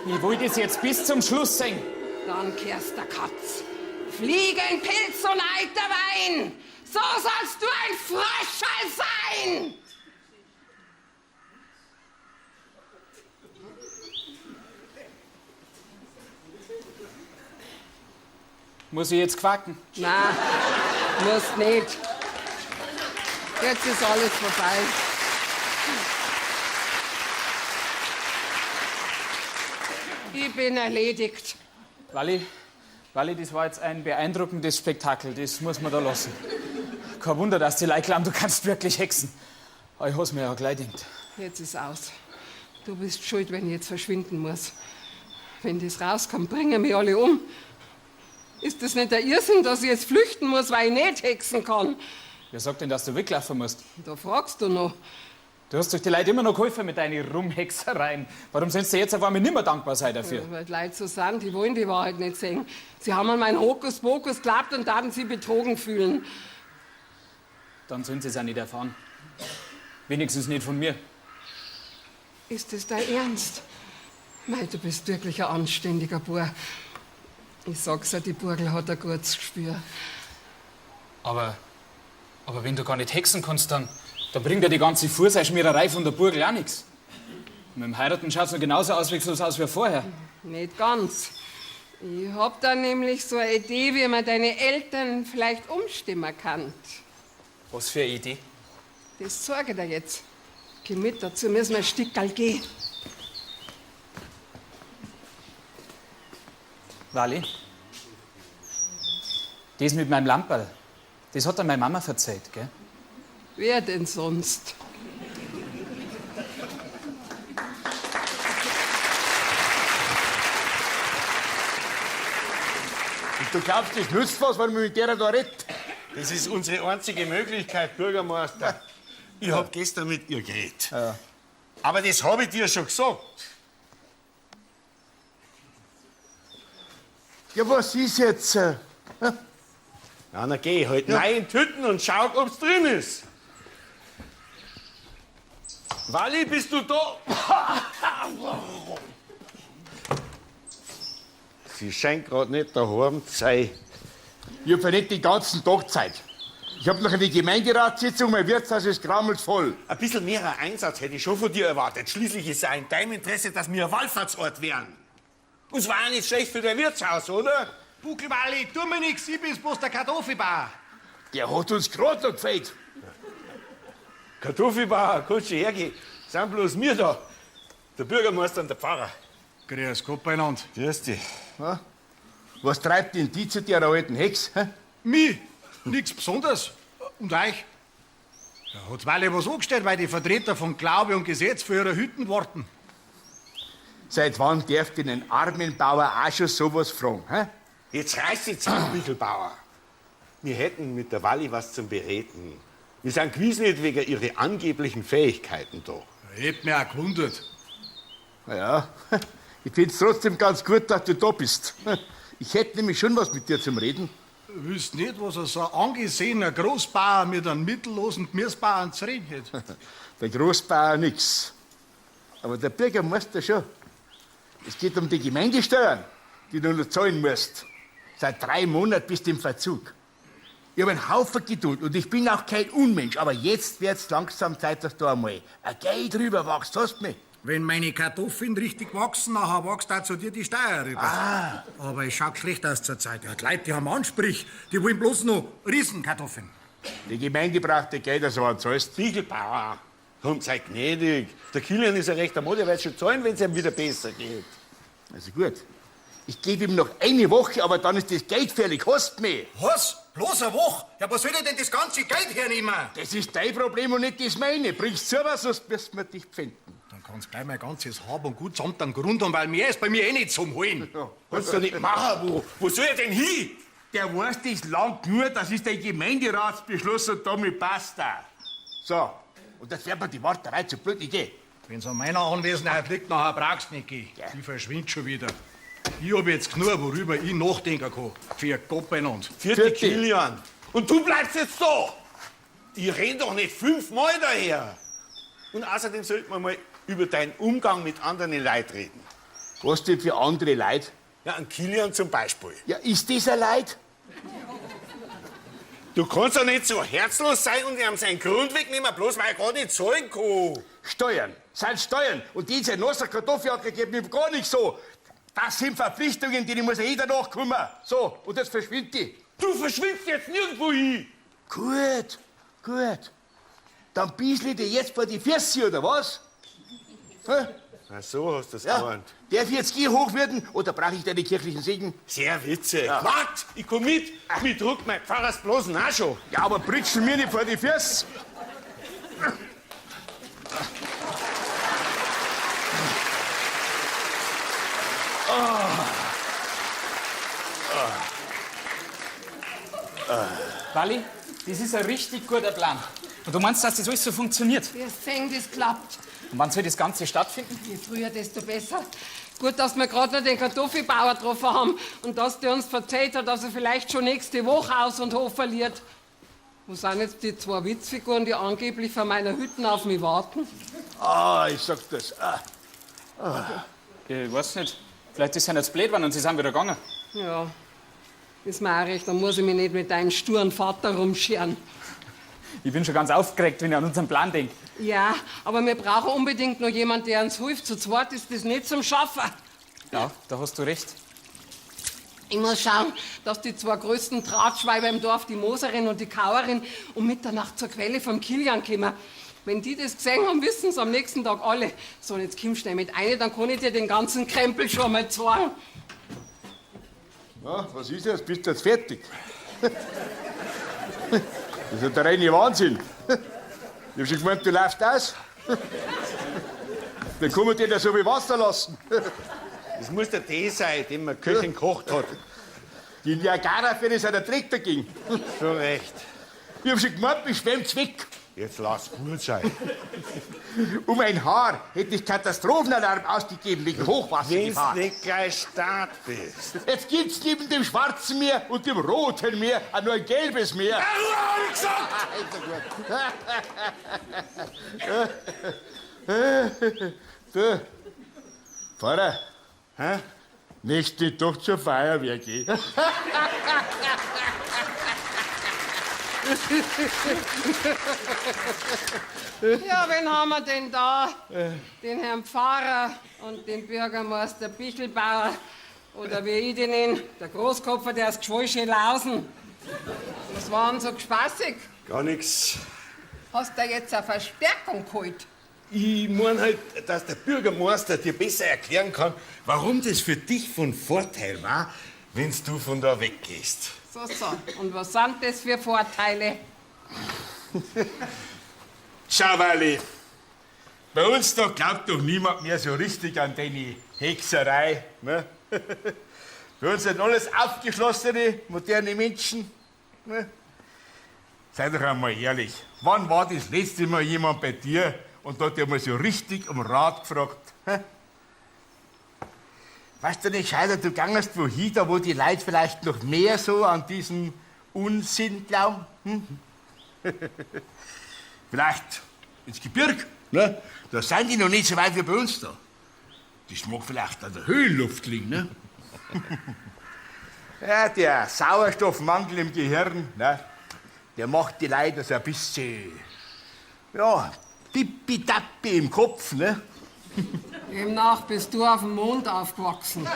Ich will das jetzt bis zum Schluss singen. Dann kehrst der Katz. Fliegenpilz und Eiterwein. So sollst du ein Fröscherl sein. Muss ich jetzt quaken? Nein, musst nicht. Jetzt ist alles vorbei. Ich bin erledigt. Walli, das war jetzt ein beeindruckendes Spektakel. Das muss man da lassen. Kein Wunder, dass die Leute glauben, du kannst wirklich hexen. Aber ich hab's mir ja gleich gedacht. Jetzt ist aus. Du bist schuld, wenn ich jetzt verschwinden muss. Wenn das rauskommt, bringen mich alle um. Ist das nicht der Irrsinn, dass ich jetzt flüchten muss, weil ich nicht hexen kann? Wer sagt denn, dass du weglaufen musst? Da fragst du noch. Du hast doch die Leute immer noch geholfen mit deinen Rumhexereien. Warum sind sie jetzt auf einmal nicht mehr dankbar sein dafür? Weil die Leute so sind, die wollen die Wahrheit nicht sehen. Sie haben an meinen Hokuspokus geglaubt und dann sie betrogen fühlen. Dann sollen sie es auch nicht erfahren. Wenigstens nicht von mir. Ist das dein Ernst? Mei, du bist wirklich ein anständiger Bub. Ich sag's dir, die Burgel hat ein gutes Gespür. Aber wenn du gar nicht hexen kannst, dann bringt ja die ganze Fuhrseilschmiererei von der Burgel auch nichts. Mit dem Heiraten schaut's noch genauso ausweglos aus wie vorher. Nicht ganz. Ich hab da nämlich so eine Idee, wie man deine Eltern vielleicht umstimmen kann. Was für eine Idee? Das zeige ich dir jetzt. Geh mit, dazu müssen wir ein Stückerl gehen. Wally, das mit meinem Lamperl, das hat dann meine Mama erzählt, gell? Wer denn sonst? Und du glaubst, das nützt was, wenn man mit der da redet? Das ist unsere einzige Möglichkeit, Bürgermeister. Ich hab gestern mit ihr geredet. Ja. Aber das habe ich dir schon gesagt. Ja, was ist jetzt? Ja, na geh halt rein in die Hütten und schau, ob's drin ist. Walli, bist du da? Sie scheint gerade nicht daheim zu sein. Ich hab ja nicht den ganzen Tag Zeit. Ich hab noch eine Gemeinderatssitzung, mein Wirtshaus ist voll. Ein bisschen mehr Einsatz hätte ich schon von dir erwartet. Schließlich ist es auch in deinem Interesse, dass wir ein Wallfahrtsort werden. Und es war auch nicht schlecht für dein Wirtshaus, oder? Buckelwalli, tu mir nix, ich bin's bloß der Kartoffelbauer. Der hat uns gerade noch gefällt. Kartoffelbauer, kannst du hergehen. Sind bloß wir da. Der Bürgermeister und der Pfarrer. Grüß Gott beieinander. Grüß dich. Ja? Was treibt denn die zu der alten Hex? Hä? Mich? Nix Besonderes. Und euch? Ja, hat's Walli was angestellt, weil die Vertreter von Glaube und Gesetz für ihre Hütten warten. Seit wann darf denn ein armen Bauer auch schon sowas fragen? Hä? Jetzt reiß dich zusammen, Büchelbauer. Wir hätten mit der Walli was zum Bereden. Wir sind gewiss nicht wegen ihrer angeblichen Fähigkeiten da. Hätt mich auch gewundert. Na ja, ich find's trotzdem ganz gut, dass du da bist. Ich hätte nämlich schon was mit dir zum Reden. Wüsst nicht, was so ein angesehener Großbauer mit einem mittellosen Gemüsebauern zu reden hätte. Der Großbauer nix. Aber der Bürgermeister schon. Es geht um die Gemeindesteuern, die du noch zahlen musst. Seit 3 Monaten bist du im Verzug. Ich habe einen Haufen Geduld und ich bin auch kein Unmensch. Aber jetzt wird's langsam Zeit, dass du einmal ein Geld drüber wachst. Hast du mich? Wenn meine Kartoffeln richtig wachsen, nachher wächst auch zu dir die Steuer rüber. Ah. Aber es schaut schlecht aus zur Zeit. Ja, die Leute, die haben Ansprüche. Die wollen bloß noch Riesenkartoffeln. Die Gemeinde braucht die Geld, also was zahlst. Büchelbauer, komm, sei gnädig. Der Kilian ist ein rechter Mod, der wird schon zahlen, wenn es ihm wieder besser geht. Also gut. Ich gebe ihm noch eine Woche, aber dann ist das Geld fällig. Hast du mich? Was? Bloß eine Woche? Ja, was soll ich denn das ganze Geld hernehmen? Das ist dein Problem und nicht das meine. Bringst du selber, sonst müssen wir dich pfänden. Dann kannst du gleich mein ganzes Hab und Gut samt am Grund haben, weil mehr ist bei mir eh nicht zum Holen. Ja. Kannst du nicht machen, wo soll er denn hin? Der weiß das Land nur, das ist der Gemeinderatsbeschluss und damit passt er. So, und das wird mir die Warterei zu blöd gehen. Wenn's an meiner Anwesenheit liegt, nachher brauchst du nicht gehen. Die verschwindet schon wieder. Ich hab jetzt genug, worüber ich nachdenken kann. Für Gott beieinander. Vierte Kilian. Und du bleibst jetzt da. Ich renn doch nicht 5-mal daher. Und außerdem sollten wir mal über deinen Umgang mit anderen Leuten reden. Was denn für andere Leute? Ja, an Kilian zum Beispiel. Ja, ist das ein Leid? Du kannst doch nicht so herzlos sein und ihm seinen Grund wegnehmen, bloß weil er gar nicht zahlen kann. Steuern, sind Steuern. Und diese nasser Kartoffeljacke geht mir gar nicht so. Das sind Verpflichtungen, denen muss ja jeder nachkommen. So, und jetzt verschwindet die. Du verschwindest jetzt nirgendwo hin. Gut, gut. Dann biesel ich dir jetzt vor die Füße, oder was? Hä? Ach so hast du das Ja. gemeint. Darf ich jetzt geh hoch werden oder brauche ich deine kirchlichen Segen? Sehr witzig. Ja. Wart, ich komm mit. Mit Druck mein Pfarrers Blosen auch schon. Ja, aber britschel mir nicht vor die Füße. Wally, das ist ein richtig guter Plan. Und du meinst, dass das alles so funktioniert? Wir sehen, das klappt. Und wann soll das Ganze stattfinden? Je früher, desto besser. Gut, dass wir gerade noch den Kartoffelbauer getroffen haben und dass der uns erzählt hat, dass er vielleicht schon nächste Woche Haus und Hof verliert. Wo sind jetzt die 2 Witzfiguren, die angeblich vor meiner Hütte auf mich warten? Ah, ich sag das. Ich weiß nicht. Vielleicht ist er jetzt blöd geworden und sie sind wieder gegangen. Ja, ist mir auch recht. Dann muss ich mich nicht mit deinem sturen Vater rumscheren. Ich bin schon ganz aufgeregt, wenn ich an unseren Plan denke. Ja, aber wir brauchen unbedingt noch jemand, der uns hilft. Zu zweit ist das nicht zum Schaffen. Ja, da hast du recht. Ich muss schauen, dass die 2 größten Drahtschweiber im Dorf, die Moserin und die Kauerin, um Mitternacht zur Quelle vom Kilian kommen. Wenn die das gesehen haben, wissen es am nächsten Tag alle. So, und jetzt komm schnell mit rein, dann kann ich dir den ganzen Krempel schon mal zahlen. Ja, was ist jetzt? Bist du jetzt fertig? Das ist ja der reine Wahnsinn. Ich hab schon gemeint, du läufst aus. Dann kann man den ja so wie Wasser lassen. Das muss der Tee sein, den man Köchin gekocht hat. Die Niagara für das der Träger ging. Schon recht. Ich hab schon gemeint, mich schwemmt's weg. Jetzt lass gut sein. Um ein Haar hätte ich Katastrophenalarm ausgegeben wegen Wenn's Hochwassergefahr. nicht gleich Start bist. Jetzt gibt's neben dem Schwarzen Meer und dem Roten Meer auch nur ein gelbes Meer. Du, Pfarrer, Hä? nächste doch zur Feuerwehr gehen. Ja, wen haben wir denn da? Den Herrn Pfarrer und den Bürgermeister Bichelbauer. Oder wie ich den nenne, der Großkopfer, der ist Geschwollschelausen. Was war denn so spaßig? Gar nix. Hast du jetzt eine Verstärkung geholt? Ich mein halt, dass der Bürgermeister dir besser erklären kann, warum das für dich von Vorteil war, wenn du von da weggehst. So. Und was sind das für Vorteile? Schau, Wally, bei uns da glaubt doch niemand mehr so richtig an deine Hexerei. Ne? Bei uns sind alles aufgeschlossene, moderne Menschen. Ne? Sei doch einmal ehrlich, wann war das letzte Mal jemand bei dir und hat dir mal so richtig um Rat gefragt? Hä? Weißt du nicht, Scheider, du gangst wohin, da wo die Leute vielleicht noch mehr so an diesen Unsinn glauben? Hm? Vielleicht ins Gebirg, ne? Da sind die noch nicht so weit wie bei uns da. Das mag vielleicht an der Höhenluft liegen, ne? Ja, der Sauerstoffmangel im Gehirn, ne? Der macht die Leute so ein bisschen, ja, tippitappi im Kopf, ne? Demnach bist du auf dem Mond aufgewachsen.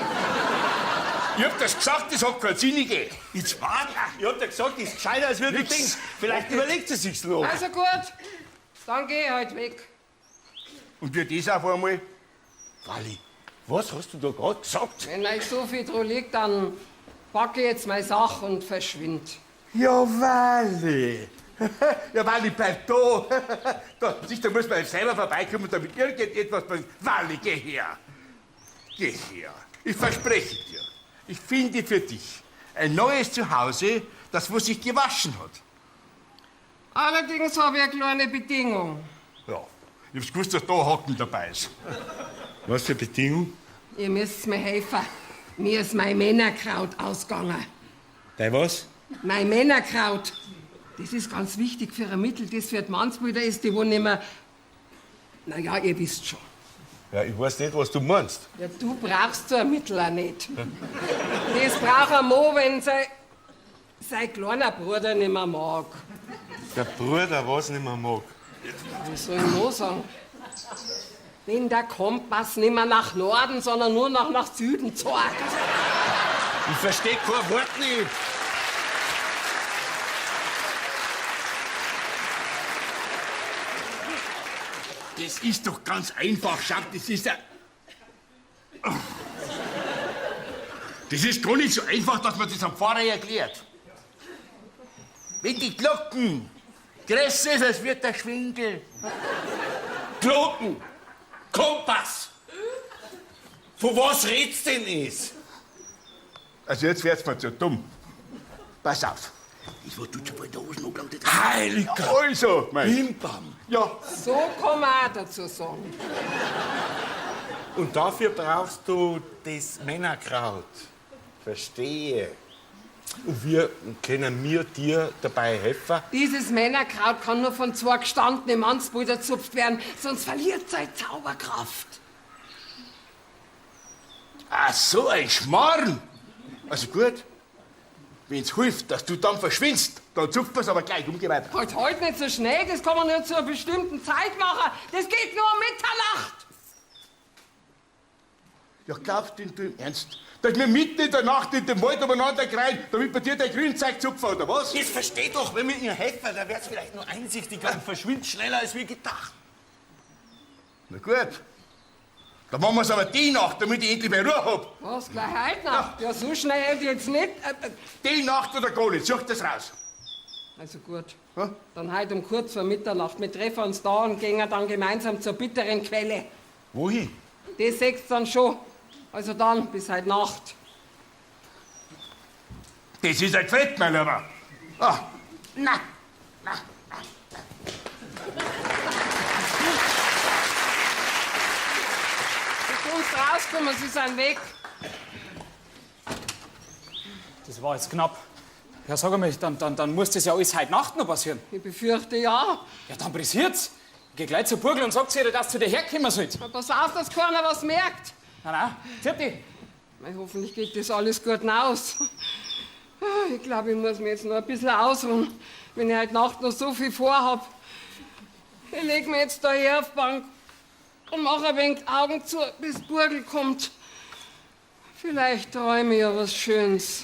Ich hab das gesagt, das hat keinen Sinn gegeben. Jetzt warte, ich hab dir gesagt, das ist gescheiter als wir du denkst. Vielleicht überlegt sie sich's noch. Also gut, dann geh ich halt weg. Und wie das auf einmal? Wally, was hast du da gerade gesagt? Wenn euch so viel dran liegt, dann packe ich jetzt meine Sache und verschwind. Ja, Wally. Ja, Wally, bleib da. Da muss man selber vorbeikommen, damit irgendetwas passiert. Wally, geh her. Geh her. Ich verspreche dir, ich finde für dich ein neues Zuhause, das wo sich gewaschen hat. Allerdings habe ich eine kleine Bedingung. Ja, ich hab's gewusst, dass da ein Haken dabei ist. Was für Bedingung? Ihr müsst mir helfen. Mir ist mein Männerkraut ausgegangen. Dein was? Mein Männerkraut. Das ist ganz wichtig für ein Mittel, das für die Mannsbrüder ist, die wo nicht mehr... Naja, ihr wisst schon. Ja, ich weiß nicht, was du meinst. Ja, du brauchst so ein Mittel auch nicht. Das braucht ein Mann, wenn sein kleiner Bruder nicht mehr mag. Der Bruder was nicht mehr mag. Wie soll ich noch sagen? Wenn der Kompass nicht mehr nach Norden, sondern nur noch nach Süden zeigt. Ich versteh kein Wort nicht. Das ist doch ganz einfach, schau, das ist ja... Das ist gar nicht so einfach, dass man das am Pfarrer erklärt. Wenn die Glocken größer ist, als wird der Schwindel. Glocken! Kompass! Von was redst denn es? Also jetzt wird's mir zu dumm. Pass auf. Das war du schon bei der Hosen angelangt. Heiliger! Also, mein... Bimbam! Ja. So kann man auch dazu sagen. Und dafür brauchst du das Männerkraut. Verstehe. Und wir können mir dir dabei helfen? Dieses Männerkraut kann nur von zwei gestandenen Mannsbrüdern gezupft werden, sonst verliert seine Zauberkraft. Ach so, ein Schmarrn. Also gut. Wenn's hilft, dass du dann verschwindest, dann zupft man's aber gleich umgekehrt. Halt nicht so schnell, das kann man nur zu einer bestimmten Zeit machen. Das geht nur um Mitternacht. Ja, glaubst denn du im Ernst, dass wir mitten in der Nacht in den Wald umeinander kreien, damit wir dir dein Grünzeug zupfen, oder was? Das versteht doch, wenn wir ihr helfen, dann wird's vielleicht nur einsichtiger und verschwindet schneller als wir gedacht. Na gut. Dann machen wir's aber die Nacht, damit ich endlich mehr Ruhe hab. Was, gleich heute Nacht? Ja, so schnell hätte ich jetzt nicht. Die Nacht oder gar nicht, such das raus. Also gut. Ja? Dann heute um kurz vor Mitternacht. Wir treffen uns da und gehen dann gemeinsam zur bitteren Quelle. Wohin? Das seht's dann schon. Also dann, bis heute Nacht. Das ist ein Gefett, mein Lieber. Ah, na. Du kommst rauskommen, sie sind weg. Das war jetzt knapp. Ja, sag einmal, dann muss das ja alles heute Nacht noch passieren. Ich befürchte ja. Ja, dann pressiert's. Ich geh gleich zur Burgel und sag's ihr, dass du dir herkommen sollst. Aber pass auf, dass keiner was merkt. Na, Zirti. Hoffentlich geht das alles gut aus. Ich glaube, ich muss mir jetzt noch ein bisschen ausruhen, wenn ich heute Nacht noch so viel vorhab. Ich leg mich jetzt da hier auf die Bank und mache ein wenig Augen zu, bis die Burgel kommt. Vielleicht träume ich ja was Schönes.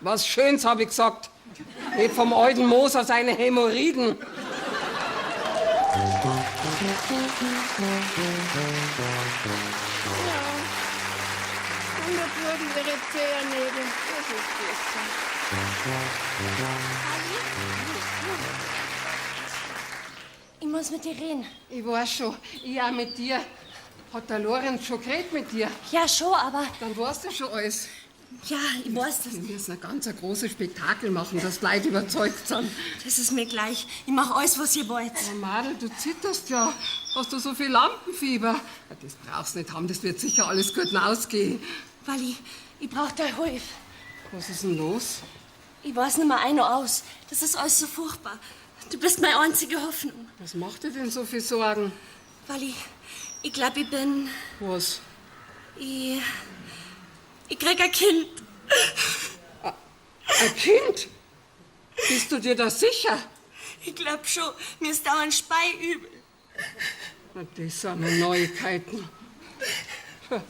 Was Schönes, habe ich gesagt. Nicht vom alten Moser seine Hämorrhoiden. Und der Burgel ihre Zehennägel. Das ist besser. Ich muss mit dir reden. Ich weiß schon, ich auch mit dir. Hat der Lorenz schon geredet mit dir? Ja, schon, aber... Dann weißt du schon alles. Ja, ich weiß das. Wir müssen ein ganz großes Spektakel machen, dass die Leute überzeugt sind. Das ist mir gleich. Ich mach alles, was ihr wollt. Oh Madel, du zitterst ja. Hast du so viel Lampenfieber? Ja, das brauchst du nicht haben, das wird sicher alles gut ausgehen. Weil ich brauch deine Hilfe. Was ist denn los? Ich weiß nicht mehr ein noch aus. Das ist alles so furchtbar. Du bist meine einzige Hoffnung. Was macht dir denn so viel Sorgen? Weil ich glaube, ich bin... Was? Ich krieg ein Kind. Ein Kind? Bist du dir da sicher? Ich glaub schon. Mir ist dauernd speiübel. Na, das sind ja Neuigkeiten. Da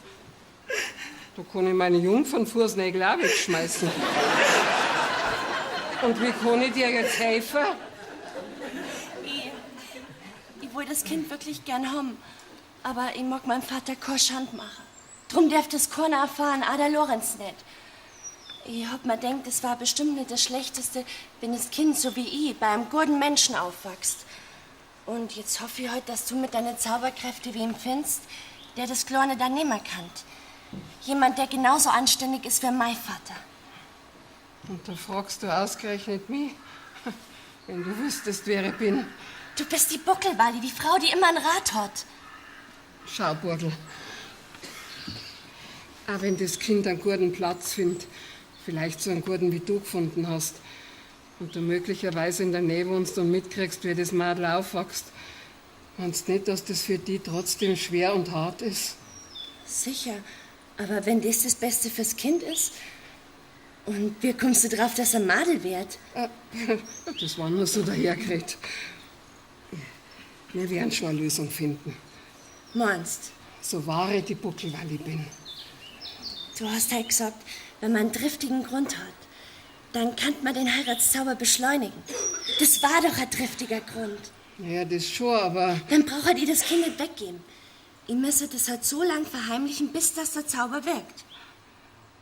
kann ich meine Jungfernfußnägel auch wegschmeißen. Und wie kann ich dir jetzt helfen? Ich will das Kind wirklich gern haben. Aber ich mag meinem Vater keine Schand machen. Drum darf das keiner erfahren, auch der Lorenz nicht. Ich hab mir gedacht, es war bestimmt nicht das Schlechteste, wenn das Kind so wie ich bei einem guten Menschen aufwächst. Und jetzt hoffe ich heute, dass du mit deinen Zauberkräften wem findest, der das Kleine dann nehmen kann. Jemand, der genauso anständig ist wie mein Vater. Und da fragst du ausgerechnet mich, wenn du wüsstest, wer ich bin. Du bist die Buckelwalli, die Frau, die immer ein Rat hat. Schau, Burgel. Auch wenn das Kind einen guten Platz findet, vielleicht so einen guten wie du gefunden hast, und du möglicherweise in der Nähe wohnst und mitkriegst, wie das Mädel aufwächst, meinst du nicht, dass das für die trotzdem schwer und hart ist? Sicher, aber wenn das Beste fürs Kind ist, und wie kommst du drauf, dass er Madel wird? Das war nur so dahergeredet. Wir werden schon eine Lösung finden. Meinst? So wahr ich die Buckelwalli bin. Du hast halt gesagt, wenn man einen triftigen Grund hat, dann kann man den Heiratszauber beschleunigen. Das war doch ein triftiger Grund. Ja, das schon, aber... Dann braucht ihr das Kind nicht weggeben. Ihr müsstet es halt so lang verheimlichen, bis das der Zauber wirkt.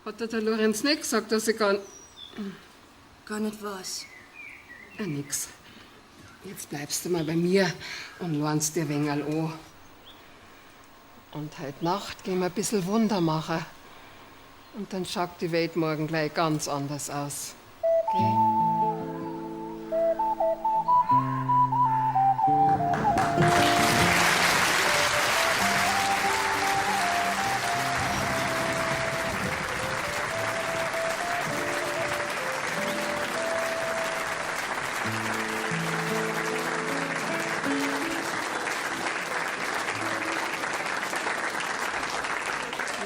Hat der Lorenz nicht gesagt, dass ich gar nicht was? Ja, nix. Jetzt bleibst du mal bei mir und lernst dir Wengerl an. Und heute Nacht gehen wir ein bisschen Wunder machen. Und dann schaut die Welt morgen gleich ganz anders aus.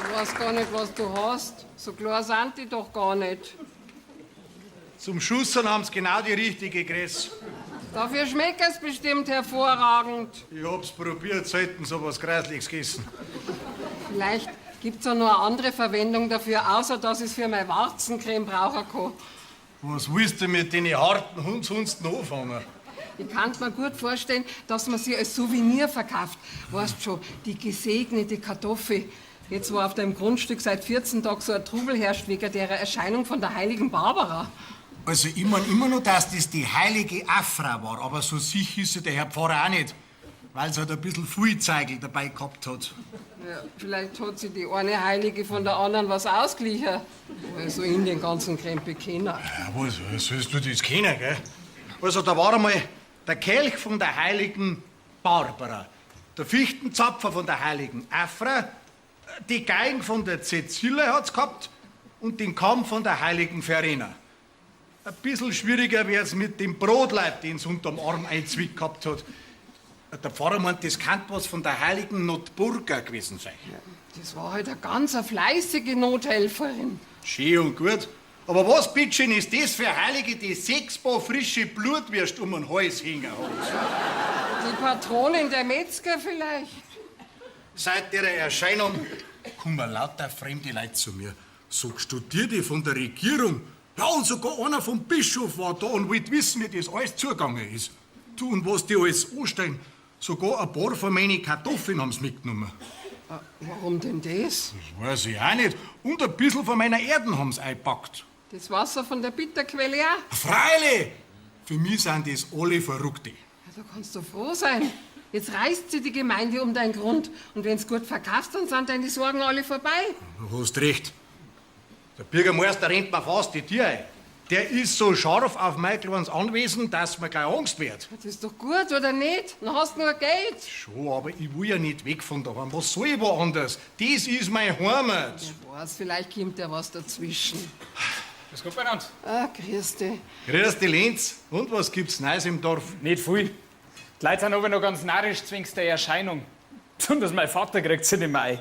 Ich weiß gar nicht, was du hast. So klar sind die doch gar nicht. Zum Schussern haben sie genau die richtige Größe. Dafür schmeckt es bestimmt hervorragend. Ich hab's probiert, selten so was Greisliches gegessen. Vielleicht gibt's ja noch eine andere Verwendung dafür, außer dass ich es für meine Warzencreme brauchen kann. Was willst du mit den harten Hundshunsten anfangen? Ich kann mir gut vorstellen, dass man sie als Souvenir verkauft. Weißt schon, die gesegnete Kartoffel. Jetzt, wo auf deinem Grundstück seit 14 Tagen so ein Trubel herrscht wegen der Erscheinung von der heiligen Barbara. Also ich mein immer noch, dass das die heilige Afra war, aber so sicher ist ja der Herr Pfarrer auch nicht, weil sie halt ein bisschen viel Zeigel dabei gehabt hat. Ja, vielleicht hat sie die eine Heilige von der anderen was ausgeglichen. Also in den ganzen Krempel kennen. Ja, was sollst du das kennen, gell? Also da war einmal der Kelch von der heiligen Barbara, der Fichtenzapfer von der heiligen Afra, die Geigen von der Cäcile hat's gehabt und den Kamm von der heiligen Verena. Ein bisschen schwieriger wär's mit dem Brotleib, den sie unterm Arm einzwickt gehabt hat. Der Pfarrer meint, das kann was von der heiligen Notburga gewesen sein. Ja, das war halt eine ganz fleißige Nothelferin. Schön und gut. Aber was, bitteschön, ist das für eine Heilige, die 6 Paar frische Blutwürst um den Hals hängen hat? Die Patronin der Metzger vielleicht. Seit ihrer Erscheinung kommen lauter fremde Leute zu mir. So Studierte von der Regierung. Ja, und sogar einer vom Bischof war da und wollte wissen, wie das alles zugegangen ist. Du, und was die alles anstellen. Sogar ein paar von meinen Kartoffeln haben sie mitgenommen. Warum denn das? Das weiß ich auch nicht. Und ein bisschen von meiner Erden haben sie eingepackt. Das Wasser von der Bitterquelle auch? Freilich! Für mich sind das alle Verrückte. Ja, da kannst du froh sein. Jetzt reißt sie die Gemeinde um deinen Grund. Und wenn's gut verkaufst, dann sind deine Sorgen alle vorbei. Du hast recht. Der Bürgermeister rennt mir fast die Tür ein. Der ist so scharf auf mein kleines Anwesen, dass mir gleich Angst wird. Das ist doch gut, oder nicht? Dann hast du nur Geld. Schon, aber ich will ja nicht weg von daheim. Was soll ich woanders? Das ist mein Heimat. Wer weiß, vielleicht kommt ja was dazwischen. Was kommt bei uns? Ah, grüß dich. Grüß dich, Lenz. Und was gibt's Neues im Dorf? Nicht viel. Die Leute sind aber noch ganz narrisch zwingst der Erscheinung. Besonders mein Vater kriegt sie nicht mehr ein.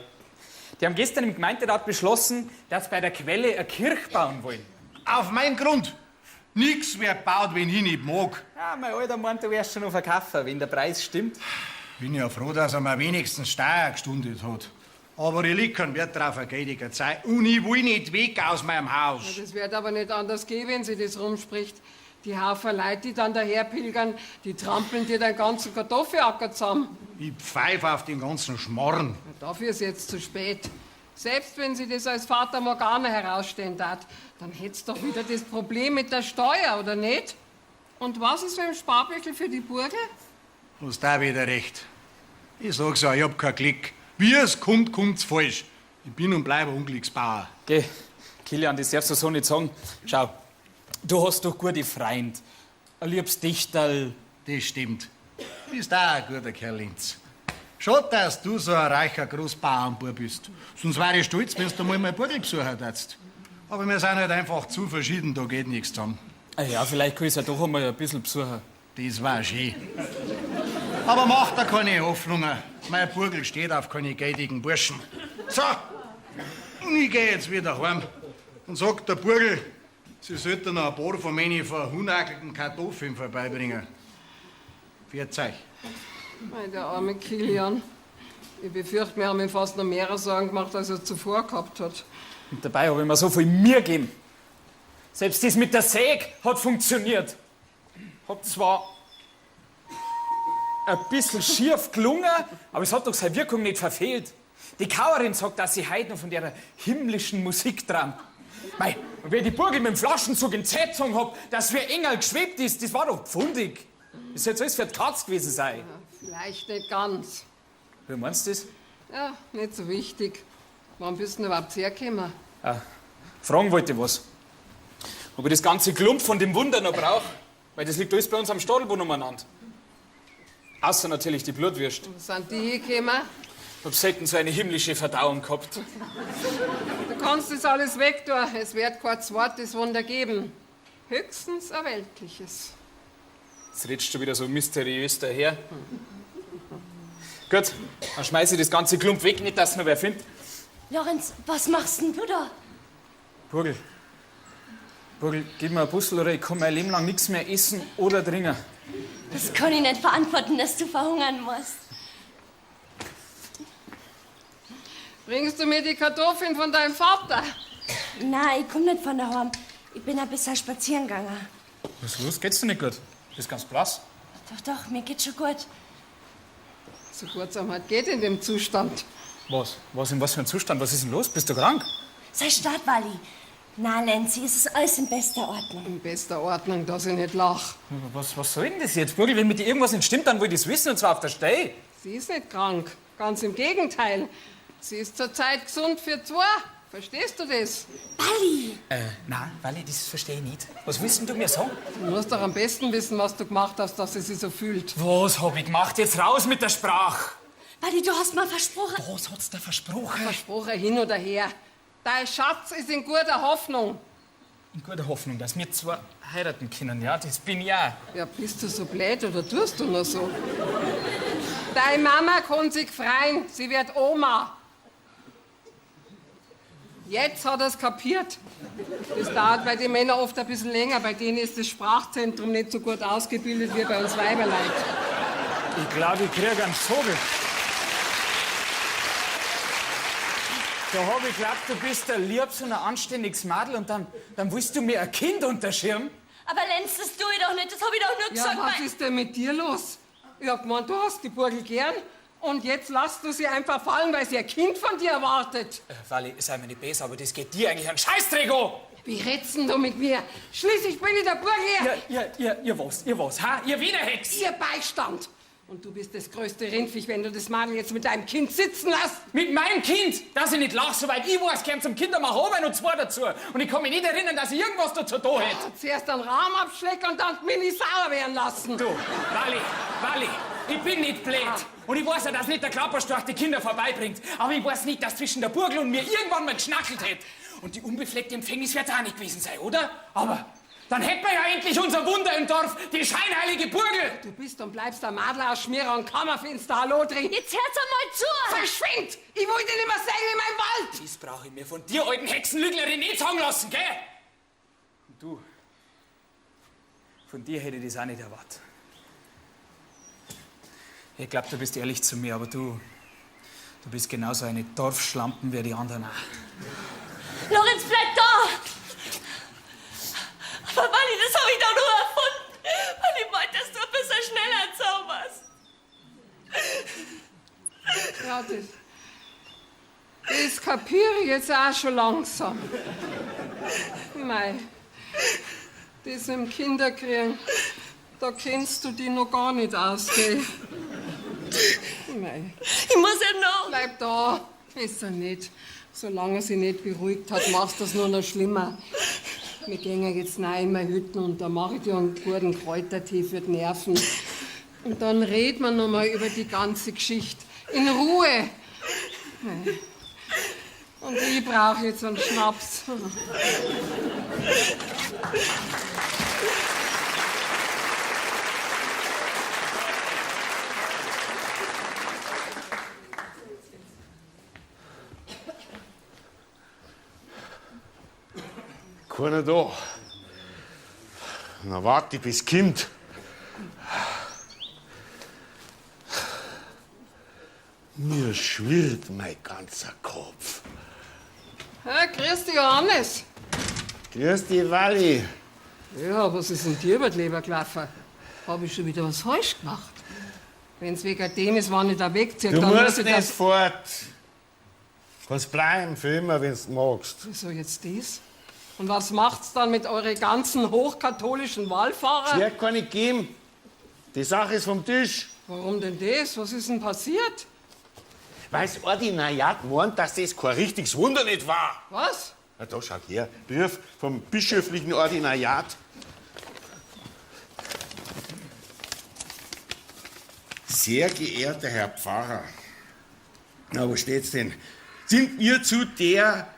Die haben gestern im Gemeinderat beschlossen, dass sie bei der Quelle eine Kirche bauen wollen. Auf meinen Grund. Nix wird baut, wenn ich nicht mag. Ja, mein Alter meint, du wärst schon noch verkaufen, wenn der Preis stimmt. Bin ja froh, dass er mir wenigstens Steuer gestundet hat. Aber ich leg keinen Wert drauf, eine gnädige Zeit. Und ich will nicht weg aus meinem Haus. Ja, das wird aber nicht anders gehen, wenn sie das rumspricht. Die Haufen Leute, die dann daherpilgern, die trampeln dir deinen ganzen Kartoffelacker zusammen. Ich pfeife auf den ganzen Schmarrn. Ja, dafür ist jetzt zu spät. Selbst wenn sie das als Vater Morgana herausstellen darf, dann hätt's doch wieder das Problem mit der Steuer, oder nicht? Und was ist mit dem Sparbüchel für die Burgel? Du hast da wieder recht. Ich sag's ja, ich hab keinen Klick. Wie es kommt, kommt's falsch. Ich bin und bleibe Unglücksbauer. Geh, Kilian, das darfst du so nicht sagen. Schau, du hast doch gute Freund. Ein liebes Dichterl. Das stimmt. Du bist auch ein guter Kerl, Linz. Schade, dass du so ein reicher Großbauernbub bist. Sonst wäre ich stolz, wenn du mal mein Burgel besuchen würdest. Aber wir sind halt einfach zu verschieden, da geht nichts zusammen. Ja, vielleicht kann ich es ja doch einmal ein bisschen besuchen. Das war schön. Aber mach dir keine Hoffnungen. Mein Burgel steht auf keine geidigen Burschen. So, und ich geh jetzt wieder heim. Und sagt der Burgel, sie sollten noch ein paar von meinen verhunakelten Kartoffeln vorbeibringen. Pfiat euch. Der arme Kilian. Ich befürchte, wir haben ihm fast noch mehr Sorgen gemacht, als er zuvor gehabt hat. Und dabei habe ich mir so viel Mühe gegeben. Selbst das mit der Säge hat funktioniert. Hat zwar ein bisschen schief gelungen, aber es hat doch seine Wirkung nicht verfehlt. Die Kauerin sagt, dass sie heute noch von der himmlischen Musik träumt. Mei, und wie die Burgel mit dem Flaschenzug in Zeit gesungen hab, dass wie ein Engel geschwebt ist, das war doch pfundig. Das hätte alles für die Katz gewesen sein. Ja, vielleicht nicht ganz. Wie meinst du das? Ja, nicht so wichtig. Wann bist du denn überhaupt hergekommen? Fragen wollte ich was. Ob ich das ganze Klump von dem Wunder noch brauche, weil das liegt alles bei uns am Stadelboden umeinander. Außer natürlich die Blutwürste. Wo sind die hergekommen? Ich hab selten so eine himmlische Verdauung gehabt. Du kannst das alles wegtun. Es wird kein zweites Wunder geben. Höchstens ein weltliches. Jetzt redest du wieder so mysteriös daher. Gut, dann schmeiß ich das ganze Klump weg, nicht, dass noch wer findet. Lorenz, was machst denn du da? Burgel, gib mir ein Bussel oder ich kann mein Leben lang nichts mehr essen oder trinken. Das kann ich nicht verantworten, dass du verhungern musst. Bringst du mir die Kartoffeln von deinem Vater? Nein, ich komm nicht von daheim. Ich bin ein bisschen spazieren gegangen. Was ist los? Geht's dir nicht gut? Du bist ganz blass. Doch, mir geht's schon gut. So gut es einem halt geht in dem Zustand. Was? In was für ein Zustand? Was ist denn los? Bist du krank? Sei stark, Wally. Na, Lenzi, es ist alles in bester Ordnung. In bester Ordnung, dass ich nicht lach. Was soll denn das jetzt, Burgel? Wenn mit dir irgendwas nicht stimmt, dann will ich das wissen, und zwar auf der Stelle. Sie ist nicht krank. Ganz im Gegenteil. Sie ist zurzeit gesund für zwei. Verstehst du das? Wally! Nein, Wally, das verstehe ich nicht. Was willst denn du mir sagen? Du musst doch am besten wissen, was du gemacht hast, dass sie sich so fühlt. Was hab ich gemacht? Jetzt raus mit der Sprache! Wally, du hast mal versprochen. Was hat's dir versprochen? Versprochen hin oder her. Dein Schatz ist in guter Hoffnung. In guter Hoffnung, dass wir zwei heiraten können, ja? Das bin ich auch. Ja, bist du so blöd oder tust du nur so? Deine Mama kann sich freuen. Sie wird Oma. Jetzt hat er es kapiert. Das dauert bei den Männern oft ein bisschen länger. Bei denen ist das Sprachzentrum nicht so gut ausgebildet wie bei uns Weiberleut. Ich glaube, ich krieg einen Vogel. Da hab ich geglaubt, du bist ein liebes und ein anständiges Mädel und dann willst du mir ein Kind unterschirmen? Aber Lenz, das tue ich doch nicht. Das hab ich doch nur Ja, gesagt. was ist denn mit dir los? Ich hab gemeint, du hast die Burgel gern. Und jetzt lässt du sie einfach fallen, weil sie ein Kind von dir erwartet. Wally, sei mir nicht besser, aber das geht dir eigentlich einen Scheißdreck an. Wie redst denn du mit mir? Schließlich bin ich der Burgel. Ihr was, ha? Ihr Widerhex! Ihr Beistand. Und du bist das größte Rindviech, wenn du das Madel jetzt mit deinem Kind sitzen lässt. Mit meinem Kind? Dass ich nicht lach, soweit ich weiß, gehören zum Kindermacher und zwei dazu. Und ich kann mich nicht erinnern, dass ich irgendwas dazu da hätte. Zuerst einen Rahmen abschlecken und dann die Mini sauer werden lassen. Du, Wally, ich bin nicht blöd. Und ich weiß ja, dass nicht der Klapperstorch die Kinder vorbeibringt. Aber ich weiß nicht, dass zwischen der Burgel und mir irgendwann mal geschnackelt hätte. Und die unbefleckte Empfängnis wird auch nicht gewesen sein, oder? Aber dann hätten wir ja endlich unser Wunder im Dorf, die scheinheilige Burgel. Du bist und bleibst der Madler-Ausschmierer und Kammerfinster Hallo drin. Jetzt hört's einmal zu. Verschwind! Ich will dich nicht mehr sehen in meinem Wald. Das brauche ich mir von dir, alten Hexenlügnerin, nicht sagen lassen, gell? Und du, von dir hätte ich das auch nicht erwartet. Ich glaube, du bist ehrlich zu mir, aber du bist genauso eine Dorfschlampen wie die anderen auch. Lorenz, bleib da! Aber Wally, das habe ich doch nur erfunden, weil ich wollte, dass du ein bisschen schneller zauberst. Ja, das kapiere ich jetzt auch schon langsam. Mei, das im Kinderkriegen, da kennst du dich noch gar nicht aus, gell? Mei. Ich muss ja noch. Bleib da, besser nicht. Solange er sich nicht beruhigt hat, machst du das nur noch schlimmer. Wir gehen jetzt rein in meine Hütten und da mache ich dir einen guten Kräutertee für die Nerven. Und dann reden wir noch mal über die ganze Geschichte. In Ruhe. Und ich brauche jetzt einen Schnaps. Keiner da. Na, warte, bis Kind. Mir schwirrt mein ganzer Kopf. Hey, grüß dich, Johannes. Grüß dich, Walli. Ja, was ist denn dir über die Leber gelaufen? Habe ich schon wieder was falsch gemacht? Wenn's wegen dem ist, wann ich da wegziehe, Du dann muss musst ich nicht das... fort. Kannst bleiben für immer, wenn's magst. Wieso jetzt das? Und was macht's dann mit euren ganzen hochkatholischen Wallfahrer? Es wird keine geben. Die Sache ist vom Tisch. Warum denn das? Was ist denn passiert? Weil das Ordinariat meint, dass das kein richtiges Wunder nicht war. Was? Na, da schau her. Brief vom bischöflichen Ordinariat. Sehr geehrter Herr Pfarrer. Na, wo steht's denn? Sind wir zu der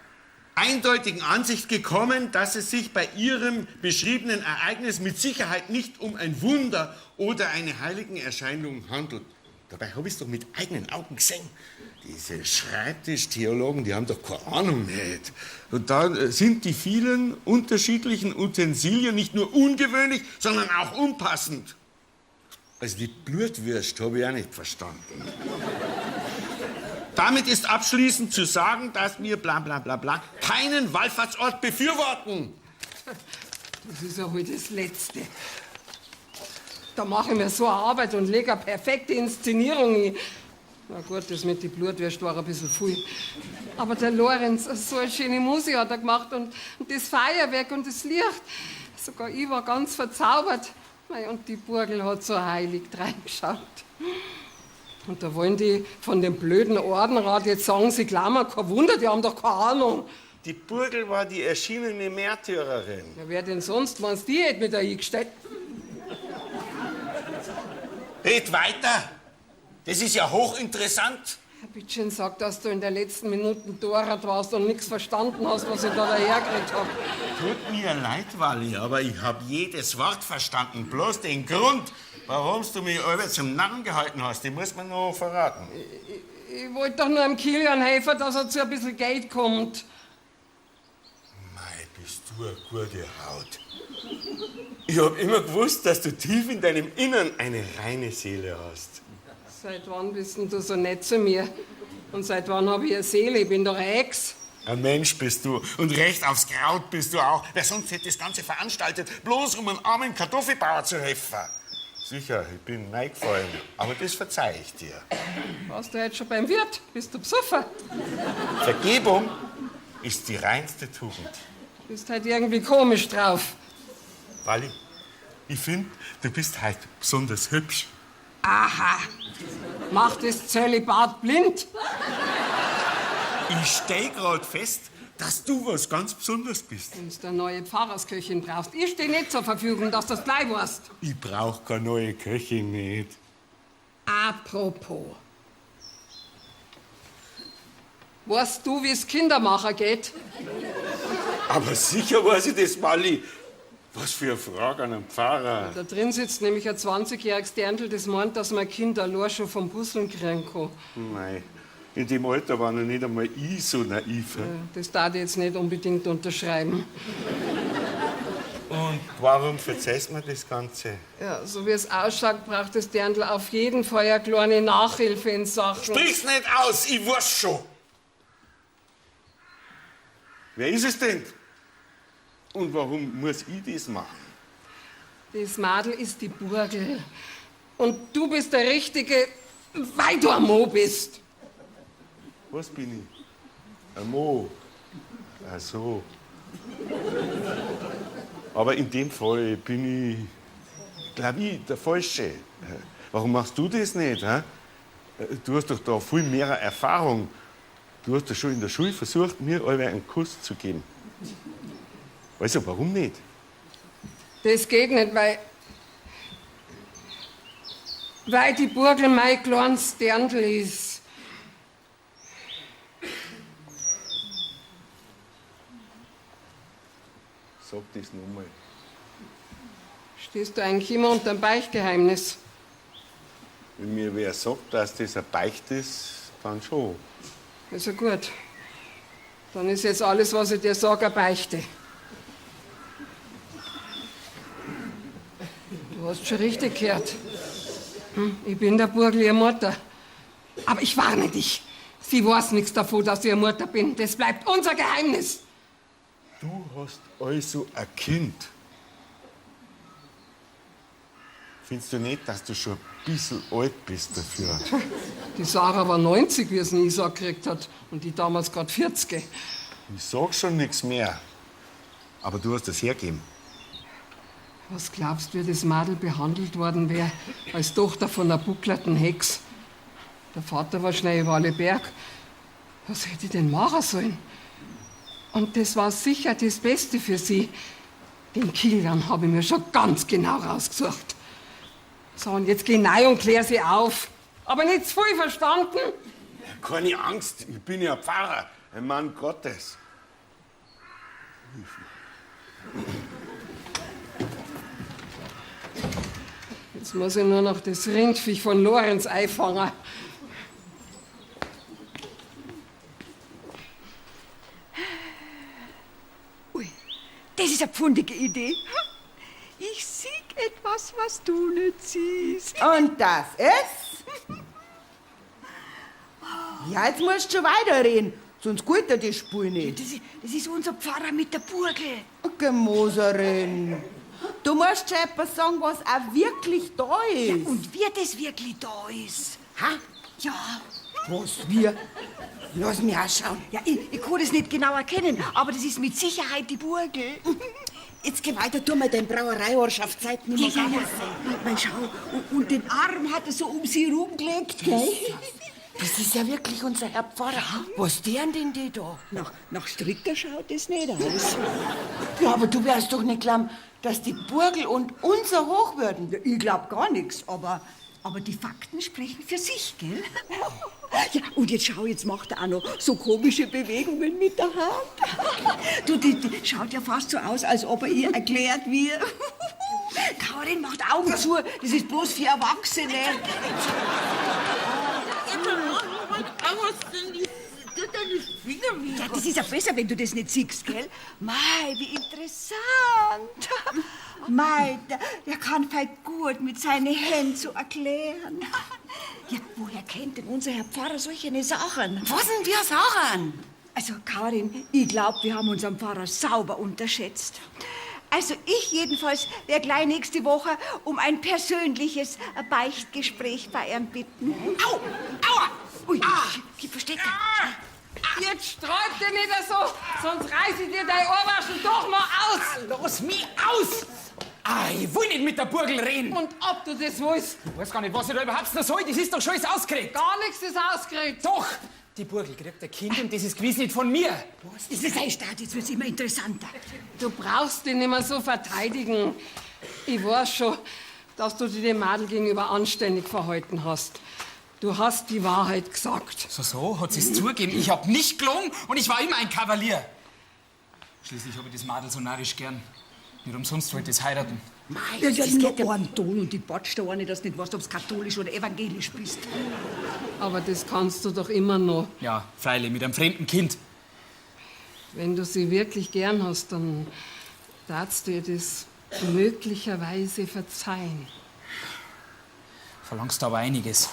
eindeutigen Ansicht gekommen, dass es sich bei Ihrem beschriebenen Ereignis mit Sicherheit nicht um ein Wunder oder eine Heiligenerscheinung handelt? Dabei habe ich es doch mit eigenen Augen gesehen. Diese Schreibtischtheologen, die haben doch keine Ahnung nicht. Und da sind die vielen unterschiedlichen Utensilien nicht nur ungewöhnlich, sondern auch unpassend. Also die Blutwürst habe ich auch nicht verstanden. Damit ist abschließend zu sagen, dass wir bla bla bla bla keinen Wallfahrtsort befürworten. Das ist ja wohl das Letzte. Da mache ich mir so eine Arbeit und lege eine perfekte Inszenierung hin. Na gut, das mit den Blutwürst war ein bisschen viel. Aber der Lorenz, so eine schöne Musik hat er gemacht und das Feuerwerk und das Licht. Sogar ich war ganz verzaubert. Und die Burgel hat so heilig reingeschaut. Und da wollen die von dem blöden Ordenrat jetzt sagen, sie glauben, kein Wunder, die haben doch keine Ahnung. Die Burgel war die erschienene Märtyrerin. Ja, wer denn sonst, meinst die hätte mit eingestellt? Red weiter. Das ist ja hochinteressant. Herr Bitschen sagt, dass du in der letzten Minute dort warst und nichts verstanden hast, was ich da dahergekriegt habe. Tut mir leid, Walli, aber ich habe jedes Wort verstanden. Bloß den Grund, warum du mich alle zum Narren gehalten hast, den muss man noch verraten. Ich wollte doch nur dem Kilian helfen, dass er zu ein bisschen Geld kommt. Mei, bist du eine gute Haut. Ich hab immer gewusst, dass du tief in deinem Innern eine reine Seele hast. Seit wann bist denn du so nett zu mir? Und seit wann habe ich eine Seele? Ich bin doch eine Ex. Ein Mensch bist du und recht aufs Kraut bist du auch. Wer sonst hätte das Ganze veranstaltet, bloß um einen armen Kartoffelbauer zu helfen. Sicher, ich bin reingefallen, aber das verzeih ich dir. Warst du jetzt schon beim Wirt? Bist du besoffen? Vergebung ist die reinste Tugend. Du bist halt irgendwie komisch drauf. Walli, ich finde, du bist heute besonders hübsch. Aha. Macht das Zölibat blind? Ich stell grad fest, dass du was ganz Besonderes bist. Wenn du eine neue Pfarrersköchin brauchst. Ich stehe nicht zur Verfügung, dass du das gleich weißt. Ich brauch keine neue Köchin nicht. Apropos. Weißt du, wie es Kindermacher geht? Aber sicher weiß ich das, Walli. Was für eine Frage an einen Pfarrer. Da drin sitzt nämlich ein 20-jähriges Dirndl, das meint, dass mein Kind allein schon vom Busseln kriegen kann. Nein, in dem Alter war noch nicht einmal ich so naiv. Das darf ich jetzt nicht unbedingt unterschreiben. Und warum verzeihst du mir das Ganze? Ja, so wie es ausschaut, braucht das Dirndl auf jeden Fall eine kleine Nachhilfe in Sachen. Sprich's nicht aus, ich weiß schon. Wer ist es denn? Und warum muss ich das machen? Das Madel ist die Burgel. Und du bist der Richtige, weil du ein Mo bist. Was bin ich? Ein Mo. Ach so. Aber in dem Fall bin ich, glaube ich, der Falsche. Warum machst du das nicht? He? Du hast doch da viel mehr Erfahrung. Du hast ja schon in der Schule versucht, mir alle einen Kuss zu geben. Weißt du, warum nicht? Das geht nicht, weil die Burgel mein kleines Dirndl ist. Sag das nochmal. Stehst du eigentlich immer unter einem Beichtgeheimnis? Wenn mir wer sagt, dass das ein Beicht ist, dann schon. Also gut. Dann ist jetzt alles, was ich dir sage, eine Beichte. Du hast schon richtig gehört. Ich bin der Burgel, ihre Mutter. Aber ich warne dich. Sie weiß nichts davon, dass ich ihre Mutter bin. Das bleibt unser Geheimnis. Du hast also ein Kind. Findest du nicht, dass du schon ein bisschen alt bist dafür? Die Sarah war 90, wie sie einen Isaac gekriegt hat. Und die damals gerade 40. Ich sag schon nichts mehr. Aber du hast das hergegeben. Was glaubst du, wie das Madel behandelt worden wäre als Tochter von einer bucklerten Hex? Der Vater war schnell über alle Berg. Was hätte ich denn machen sollen? Und das war sicher das Beste für sie. Den Kilian habe ich mir schon ganz genau rausgesucht. So, und jetzt geh rein und klär sie auf. Aber nicht zu viel, verstanden? Keine Angst, ich bin ja Pfarrer, ein Mann Gottes. Jetzt muss ich nur noch das Rindviech von Lorenz einfangen. Ui, das ist eine pfundige Idee. Ich sieg etwas, was du nicht siehst. Und das ist? Ja, jetzt musst du schon weiterreden, sonst geht dir das Spiel nicht. Das ist unser Pfarrer mit der Burgel. Gemoserin. Du musst schon etwas sagen, was auch wirklich da ist. Ja, und wie das wirklich da ist. Ha? Ja. Was wir? Lass mich ausschauen. Ja, ich kann das nicht genau erkennen, aber das ist mit Sicherheit die Burgel. Jetzt geh weiter, tu mal dein Brauereiortschaft nicht mehr Ja, sauber. Mal schau, und den Arm hat er so um sie rumgelegt, gell? Das ist ja wirklich unser Herr Pfarrer. Was deren denn die da? Nach Stricker schaut das nicht aus. Ja, aber du wärst doch nicht glauben, dass die Burgel und unser hoch würden. Ja, ich glaub gar nichts, aber die Fakten sprechen für sich, gell? Ja, und jetzt schau, jetzt macht er auch noch so komische Bewegungen mit der Hand. Du, die schaut ja fast so aus, als ob er ihr erklärt, wie... Karin macht Augen zu, das ist bloß für Erwachsene. Ja, das ist ja besser, wenn du das nicht siehst, gell? Mei, wie interessant. Mei, der kann halt gut mit seinen Händen so erklären. Ja, woher kennt denn unser Herr Pfarrer solche Sachen? Was denn wir Sachen? Also, Karin, ich glaube, wir haben unseren Pfarrer sauber unterschätzt. Also ich jedenfalls werde gleich nächste Woche um ein persönliches Beichtgespräch bei ihm bitten. Au! Aua! Ui, gib Verstecken. Jetzt sträub dich nicht so, sonst reiß ich dir dein Ohrwaschen doch mal aus. Lass mich aus! Ich will nicht mit der Burgel reden. Und ob du das willst? Ich weiß gar nicht, was ich da überhaupt noch soll. Das ist doch schon alles ausgeredet. Gar nichts ist ausgeredet. Doch! Die Burgel kriegt ein Kind und das ist gewiss nicht von mir. Das ist ein Start, jetzt wird's immer interessanter. Du brauchst dich nicht mehr so verteidigen. Ich weiß schon, dass du dich dem Madel gegenüber anständig verhalten hast. Du hast die Wahrheit gesagt. So, hat sie's zugegeben. Ich hab nicht gelogen und ich war immer ein Kavalier. Schließlich habe ich das Madel so narrisch gern. Nicht umsonst wollte ich es heiraten. Ja, nur einen Ton und die batscht da auch nicht, dass du nicht weißt, ob du katholisch oder evangelisch bist. Aber das kannst du doch immer noch. Ja, freilich, mit einem fremden Kind. Wenn du sie wirklich gern hast, dann darfst du ihr das möglicherweise verzeihen. Verlangst aber einiges.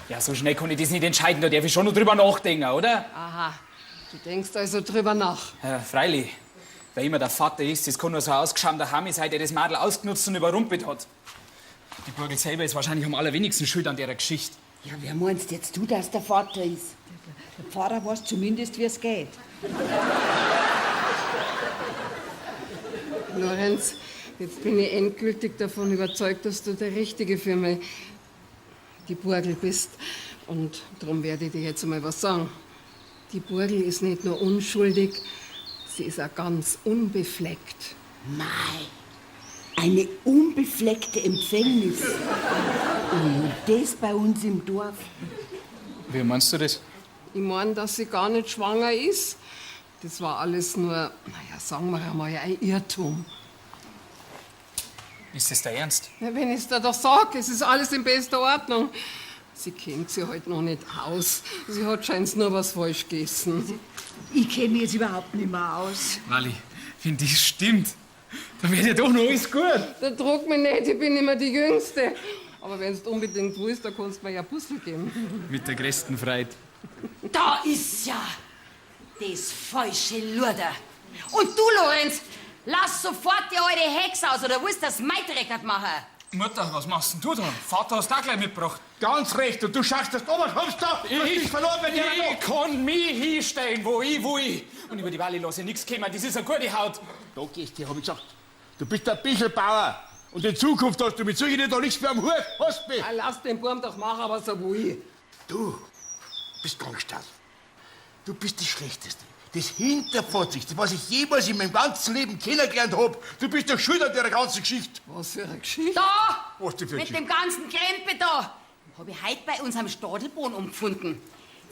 Ja, so schnell kann ich das nicht entscheiden, da darf ich schon noch drüber nachdenken, oder? Aha, du denkst also drüber nach. Ja, freilich. Wer immer der Vater ist, das kann nur so ausgeschaut daheim sein, der das Madel ausgenutzt und überrumpelt hat. Die Burgel selber ist wahrscheinlich am allerwenigsten schuld an der Geschichte. Ja, wer meinst jetzt du, dass der Vater ist? Der Pfarrer weiß zumindest, wie es geht. Lorenz, jetzt bin ich endgültig davon überzeugt, dass du der Richtige für mich, die Burgel bist. Und darum werde ich dir jetzt einmal was sagen. Die Burgel ist nicht nur unschuldig, sie ist auch ganz unbefleckt. Mei, eine unbefleckte Empfängnis. Und das bei uns im Dorf. Wie meinst du das? Ich meine, dass sie gar nicht schwanger ist. Das war alles nur, naja, sagen wir einmal, ein Irrtum. Ist das der Ernst? Ja, wenn ich es dir doch sag, es ist alles in bester Ordnung. Sie kennt sich halt noch nicht aus. Sie hat scheinbar nur was falsch gegessen. Ich kenne mich jetzt überhaupt nicht mehr aus. Wally, wenn das stimmt, dann wird ja doch noch alles gut. Da druck mich nicht, ich bin immer die Jüngste. Aber wenn du unbedingt willst, dann kannst du mir ja Puzzle geben. Mit der größten Freude. Da ist ja das falsche Luder. Und du, Lorenz, lass sofort die alte Hex aus, oder willst du das Meitreckert machen? Mutter, was machst denn du da? Vater hast du auch gleich mitgebracht. Ganz recht. Und du schaust, dass du kommst da. Du hast dich verloren, wenn Ich kann mich hinstellen, wo ich will. Und über die Wally lasse ich nichts kommen. Das ist eine gute Haut. Da gehst du, hab ich gesagt. Du bist ein bisschen Bauer. Und in Zukunft hast du mit solchen da nichts mehr am Hut. Hast mich. Ja, lass den Burm doch machen, was er will. Du bist ganz stark. Du bist das Schlechteste, das Hinterfotzigste, was ich jemals in meinem ganzen Leben kennengelernt hab. Du bist der Schuld an der ganzen Geschichte. Was für eine Geschichte? Da! Was denn für eine Mit dem ganzen Krempe da! Hab ich heute bei unserem Stadelboden umgefunden.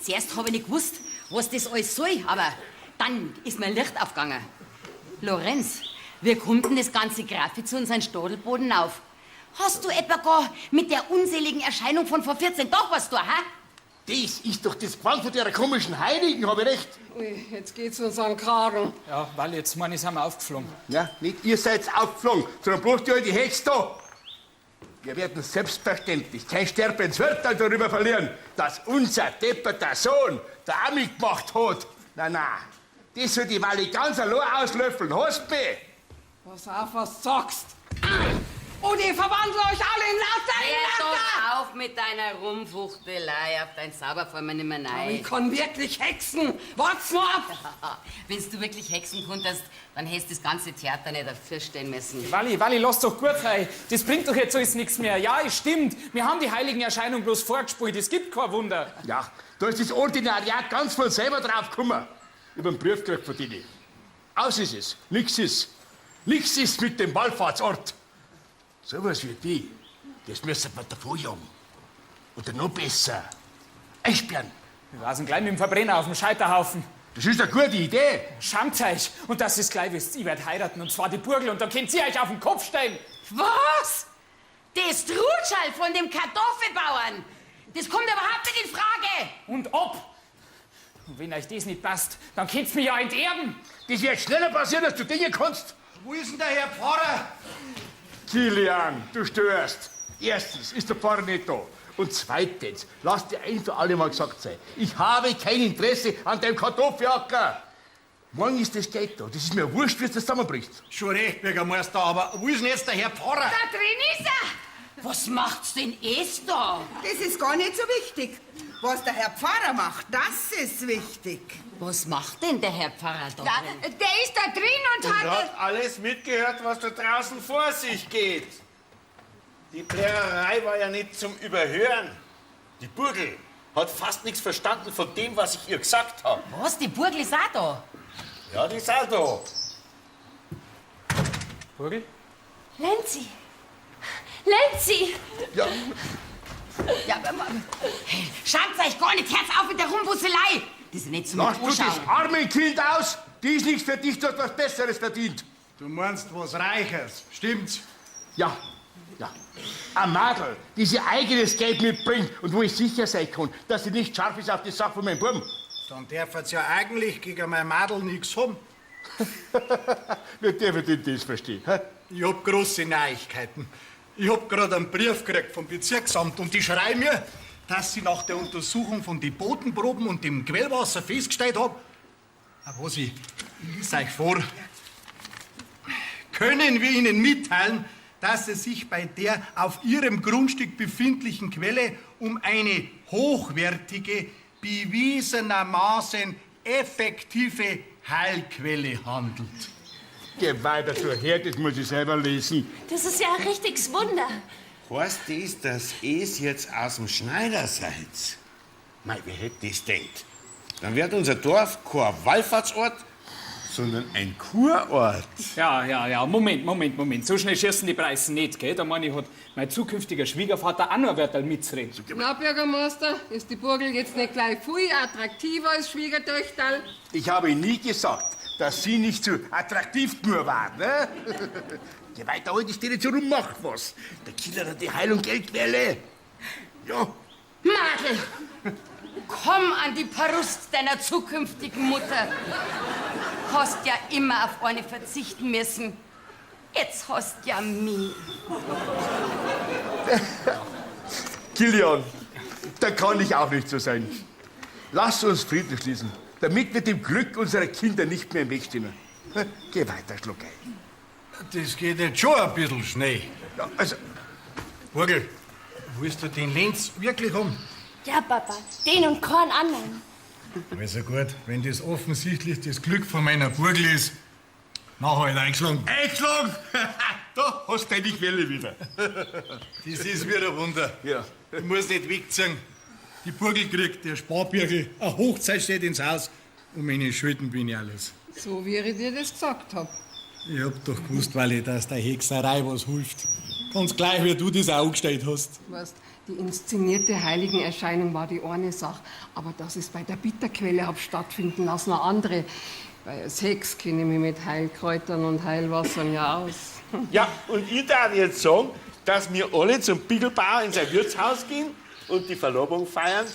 Zuerst hab ich nicht gewusst, was das alles soll, aber dann ist mir Licht aufgegangen. Lorenz, wie kommt denn das ganze Graffi zu unserem Stadelboden auf? Hast du etwa gar mit der unseligen Erscheinung von vor 14 Tagen was da, hä? Das ist doch das Gewand von der komischen Heiligen, hab ich recht. Ui, jetzt geht's uns an den Kragen. Ja, Wally, jetzt meine ich, sind wir aufgeflogen. Ja, nicht ihr seid aufgeflogen, sondern bloß die alte Hex da. Wir werden selbstverständlich kein Sterbenswörter darüber verlieren, dass unser depperter Sohn da auch mitgemacht hat. Nein, das soll die Wally ganz allein auslöffeln. Hast du mich? Pass auf, was du sagst. Und ich verwandle euch alle in Lauter, Hör doch auf mit deiner Rumfuchtelei, auf dein Sauberformen nicht mehr Aber nein. ich kann wirklich hexen. Wart's nur ab. Wenn du wirklich hexen konntest, dann hättest du das ganze Theater nicht dafür stehen müssen. Wally, lass doch gut sein. Das bringt doch jetzt alles nichts mehr. Ja, es stimmt. Wir haben die heiligen Erscheinungen bloß vorgespielt. Es gibt kein Wunder. Ja, da ist das Ordinariat ganz von selber draufgekommen. Über den Brief gekriegt von denen. Aus ist es. Nix ist. Nix ist mit dem Wallfahrtsort. So was wie die, das müssen wir davon jagen. Oder noch besser, einsperren. Wir waren gleich mit dem Verbrenner auf dem Scheiterhaufen. Das ist eine gute Idee. Schamt euch. Und dass ihr's gleich wisst, ich werd heiraten. Und zwar die Burgel. Und dann könnt ihr euch auf den Kopf stellen. Was? Das Trutschall von dem Kartoffelbauern? Das kommt überhaupt nicht in Frage. Und ob. Und wenn euch das nicht passt, dann könnt's mich ja enterben. Das wird schneller passieren, als du Dinge kannst. Wo ist denn der Herr Pfarrer? Kilian, du störst. Erstens ist der Pfarrer nicht da. Und zweitens, lass dir ein für alle Mal gesagt sein, ich habe kein Interesse an deinem Kartoffelacker. Morgen ist das Geld da. Das ist mir wurscht, wie es das zusammenbricht. Schon recht, Bürgermeister, aber wo ist denn jetzt der Herr Pfarrer? Da drin ist er. Was macht's denn es da? Das ist gar nicht so wichtig. Was der Herr Pfarrer macht, das ist wichtig. Was macht denn der Herr Pfarrer da Ja, drin? der ist da drin und Und hat... hat alles mitgehört, was da draußen vor sich geht. Die Plärrerei war ja nicht zum Überhören. Die Burgel hat fast nichts verstanden von dem, was ich ihr gesagt habe. Was? Die Burgel ist auch da. Ja, die ist auch da. Burgel? Lenzi! Lenzi! Ja, Ja, hey, schaut euch gar nicht, Herz auf mit der Rumbusselei. Das ist nicht zum lass du das Anschauen. arme Kind aus. Die ist nicht für dich, du hast was Besseres verdient. Du meinst was Reiches, stimmt's? Ja, ja. Ein Madel, die ihr eigenes Geld mitbringt und wo ich sicher sein kann, dass sie nicht scharf ist auf die Sache von meinem Buben. Dann darf es ja eigentlich gegen mein Madel nichts haben. Wie darf ich denn das verstehen? Hä? Ich hab große Neuigkeiten. Ich hab gerade einen Brief gekriegt vom Bezirksamt und die schreiben mir, dass sie nach der Untersuchung von den Bodenproben und dem Quellwasser festgestellt haben, was ich lese euch vor, können wir Ihnen mitteilen, dass es sich bei der auf Ihrem Grundstück befindlichen Quelle um eine hochwertige, bewiesenermaßen effektive Heilquelle handelt. Geh weiter zur her, das muss ich selber lesen. Das ist ja ein richtiges Wunder. Heißt das, dass ihr jetzt aus dem Schneider seid? Mei, wer hätte das denkt? Dann wird unser Dorf kein Wallfahrtsort, sondern ein Kurort. Ja, Moment. So schnell schießen die Preise nicht, gell? Da meine ich, hat mein zukünftiger Schwiegervater auch noch ein Wörterl mitzureden. Na, Bürgermeister, ist die Burgel jetzt nicht gleich viel attraktiver als Schwiegertöchterl? Ich habe nie gesagt, dass Sie nicht so attraktiv nur waren, ne? Je weiter heute steht nicht so rum, macht was. Der Killer hat die Heil- und Geldquelle. Ja. Madel, komm an die Brust deiner zukünftigen Mutter. Hast ja immer auf eine verzichten müssen. Jetzt hast ja mich. Kilian, da kann ich auch nicht so sein. Lass uns Frieden schließen, damit wir dem Glück unserer Kinder nicht mehr im Weg stehen. Geh weiter, Schluckei. Das geht jetzt schon ein bisschen schnell. Ja, also, Burgel, willst du den Lenz wirklich haben? Ja, Papa, den und keinen anderen. Also gut, wenn das offensichtlich das Glück von meiner Burgel ist, mach halt eingeschlagen. eingeschlagen! Da hast du deine Quelle wieder. Das ist wieder ein Wunder. Ja. Ich muss nicht wegziehen. Die Burgel kriegt der Sparbürgel, eine Hochzeit steht ins Haus und meine Schulden bin ich alles. So wie ich dir das gesagt hab. Ich hab doch gewusst, Walli, dass der Hexerei was hilft. Ganz gleich, wie du das auch angestellt hast. Weißt, die inszenierte Heiligenerscheinung war die eine Sache, aber dass es bei der Bitterquelle hab stattfinden lassen, eine andere. Weil als Hex kenne ich mich mit Heilkräutern und Heilwassern ja aus. Ja, und ich darf jetzt sagen, dass wir alle zum Bickelbauer in sein Wirtshaus gehen und die Verlobung feiern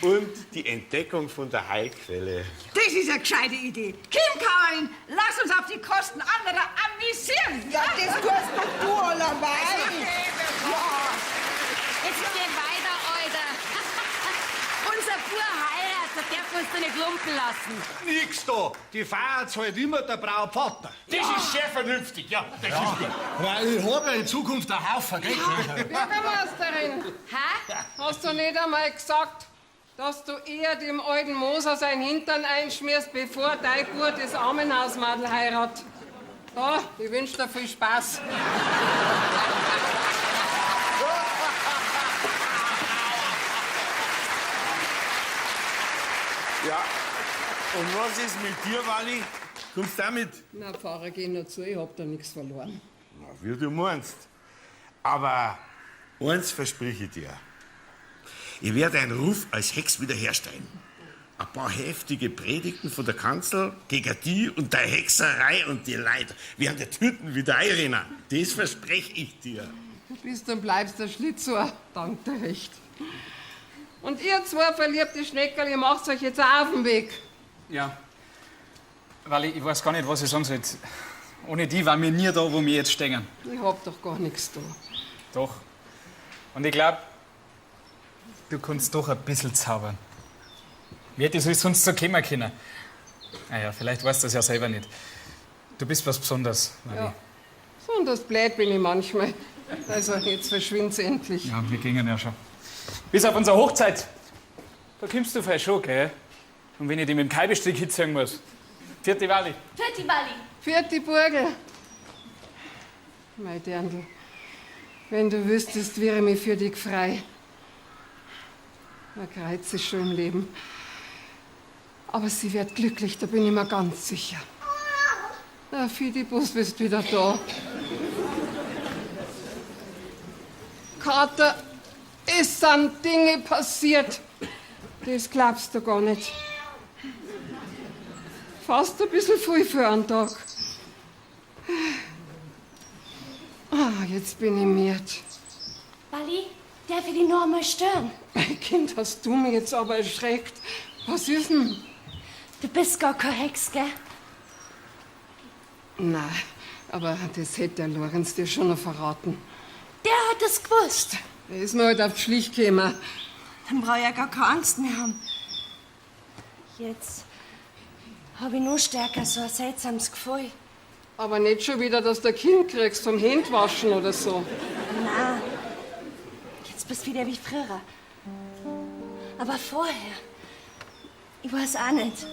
und die Entdeckung von der Heilquelle. Das ist eine gescheite Idee. Kim, Karin, lass uns auf die Kosten anderer amüsieren. Ja, das tust doch du allerweil. Jetzt geh weiter, Alter. Unser Bur heiratet, der darfst du nicht lumpen lassen. Nix da. Die Feier zahlt immer der Brautvater. Das ist sehr vernünftig, ja. Das ist gut. Weil ich hab ja in Zukunft einen Haufen Geld. Bürgermeisterin, Hä? hast du nicht einmal gesagt, dass du eher dem alten Moser sein Hintern einschmierst, bevor dein Bur das Armenhausmadel heiratet? Da, ich wünsch dir viel Spaß. Ja, und was ist mit dir, Walli? Kommst du damit? Na, Pfarrer, geh nur zu, ich hab da nichts verloren. Na, wie du meinst. Aber eins verspreche ich dir. Ich werde einen Ruf als Hex wiederherstellen. Ein paar heftige Predigten von der Kanzel gegen die und der Hexerei und die Leute werden die Tüten wieder einrennen. Das verspreche ich dir. Du bist und bleibst der Schlitzohr, dank dir recht. Und ihr zwei verliebte Schneckerl, ihr macht euch jetzt auch auf den Weg. Ja. Weil ich weiß gar nicht, was ich sagen soll. Ohne die waren wir nie da, wo wir jetzt stehen. Ich hab doch gar nichts da. Doch. Und ich glaube, du kannst doch ein bisschen zaubern. Wie hätte ich sonst so kommen können? Naja, vielleicht weißt du das ja selber nicht. Du bist was Besonderes, Marie. Ja. Besonders blöd bin ich manchmal. Also, jetzt verschwind's endlich. Ja, wir gingen ja schon. Bis auf unsere Hochzeit. Da kommst du vielleicht schon, gell? Und wenn ich dich mit dem Kaibestrick hinziehen muss. Vierte Walli. Vierte Balli. Vierte Burgel. Mein Dirndl, wenn du wüsstest, wie ich mich für dich frei. Ein Kreuz ist schon im Leben. Aber sie wird glücklich, da bin ich mir ganz sicher. Na, Fidibus, bist wieder da. Kater, es sind Dinge passiert. Das glaubst du gar nicht. Fast ein bisschen viel für einen Tag. Ah, jetzt bin ich miert. Balli, darf ich dich noch einmal stören? Mein Kind, hast du mich jetzt aber erschreckt. Was ist denn? Du bist gar kein Hex, gell? Nein, aber das hätte der Lorenz dir schon noch verraten. Der hat es gewusst. Er ist mir heute auf die Schlich gekommen. Dann brauche ich ja gar keine Angst mehr haben. Jetzt habe ich noch stärker so ein seltsames Gefühl. Aber nicht schon wieder, dass du Kind kriegst vom Händwaschen oder so. Nein, jetzt bist du wieder wie früher. Aber vorher, ich weiß auch nicht.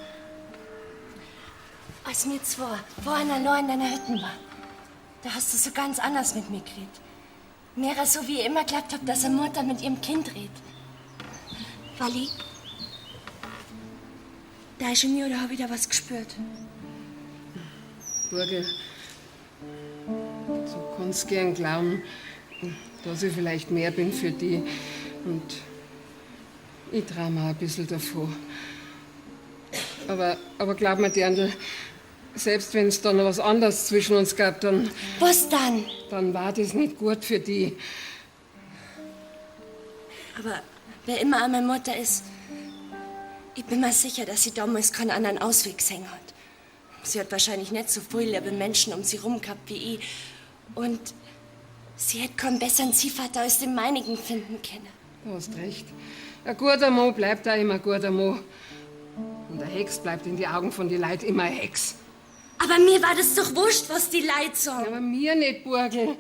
Als wir zwei vorhin allein in deiner Hütte waren, da hast du so ganz anders mit mir geredet. Mehr so, wie ich immer geglaubt habe, dass eine Mutter mit ihrem Kind redet. Walli, Da ist in mir oder habe ich da was gespürt? Burgel, du kannst gern glauben, dass ich vielleicht mehr bin für die. Und ich trau mir auch ein bisschen davon. Aber glaub mir, Dirndl, selbst wenn es dann noch was anderes zwischen uns gab, dann... Was dann? Dann war das nicht gut für die. Aber wer immer an meine Mutter ist, ich bin mir sicher, dass sie damals keinen anderen Ausweg gesehen hat. Sie hat wahrscheinlich nicht so viele liebe Menschen um sie rum gehabt wie ich. Und sie hätte keinen besseren Ziehvater als den meinigen finden können. Du hast recht. Ein guter Mann bleibt auch immer ein guter Mann. Und eine Hex bleibt in die Augen von den Leuten immer eine Hex. Aber mir war das doch wurscht, was die Leute sagen. Aber mir nicht, Burgel.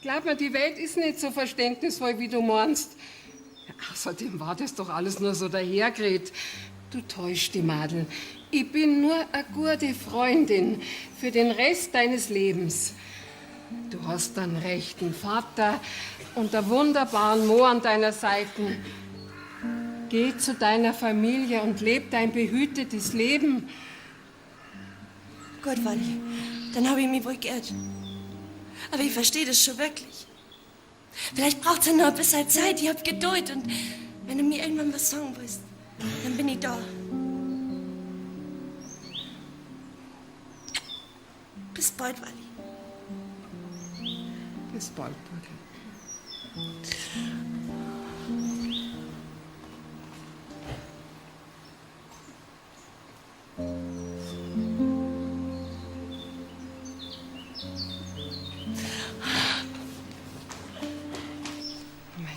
Glaub mir, die Welt ist nicht so verständnisvoll, wie du meinst. Ja, außerdem war das doch alles nur so dahergeredet. Du täuschst die Madel. Ich bin nur eine gute Freundin für den Rest deines Lebens. Du hast einen rechten Vater und einen wunderbaren Mo an deiner Seite. Geh zu deiner Familie und leb dein behütetes Leben. Gut, Wally, dann habe ich mich wohl geirrt. Aber ich verstehe das schon wirklich. Vielleicht braucht es noch ein bisschen Zeit, ich habe Geduld. Und wenn du mir irgendwann was sagen willst, dann bin ich da. Bis bald, Wally. Bis bald, Burgel.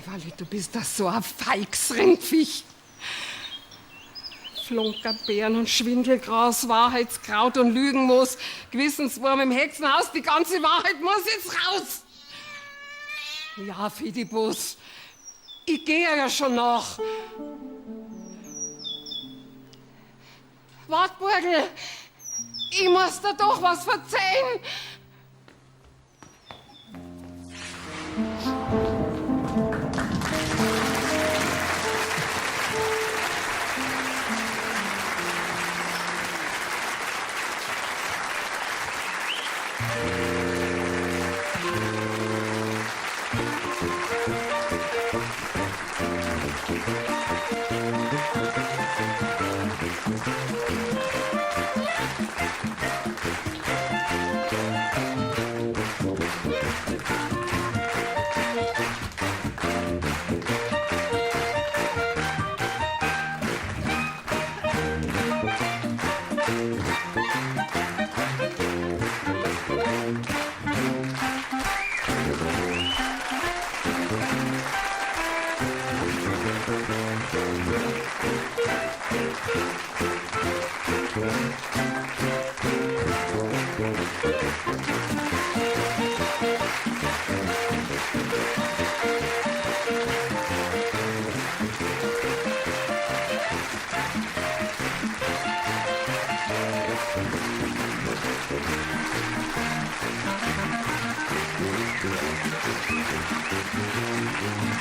Wally, du bist das so ein feiges Rindviech. Flunkerbären und Schwindelgras, Wahrheitskraut und Lügenmoos, Gewissenswurm im Hexenhaus, die ganze Wahrheit muss jetzt raus. Ja, Fidibus, ich gehe ja schon noch. Wart, Burgel, ich muss dir doch was verzeihen. Thank you.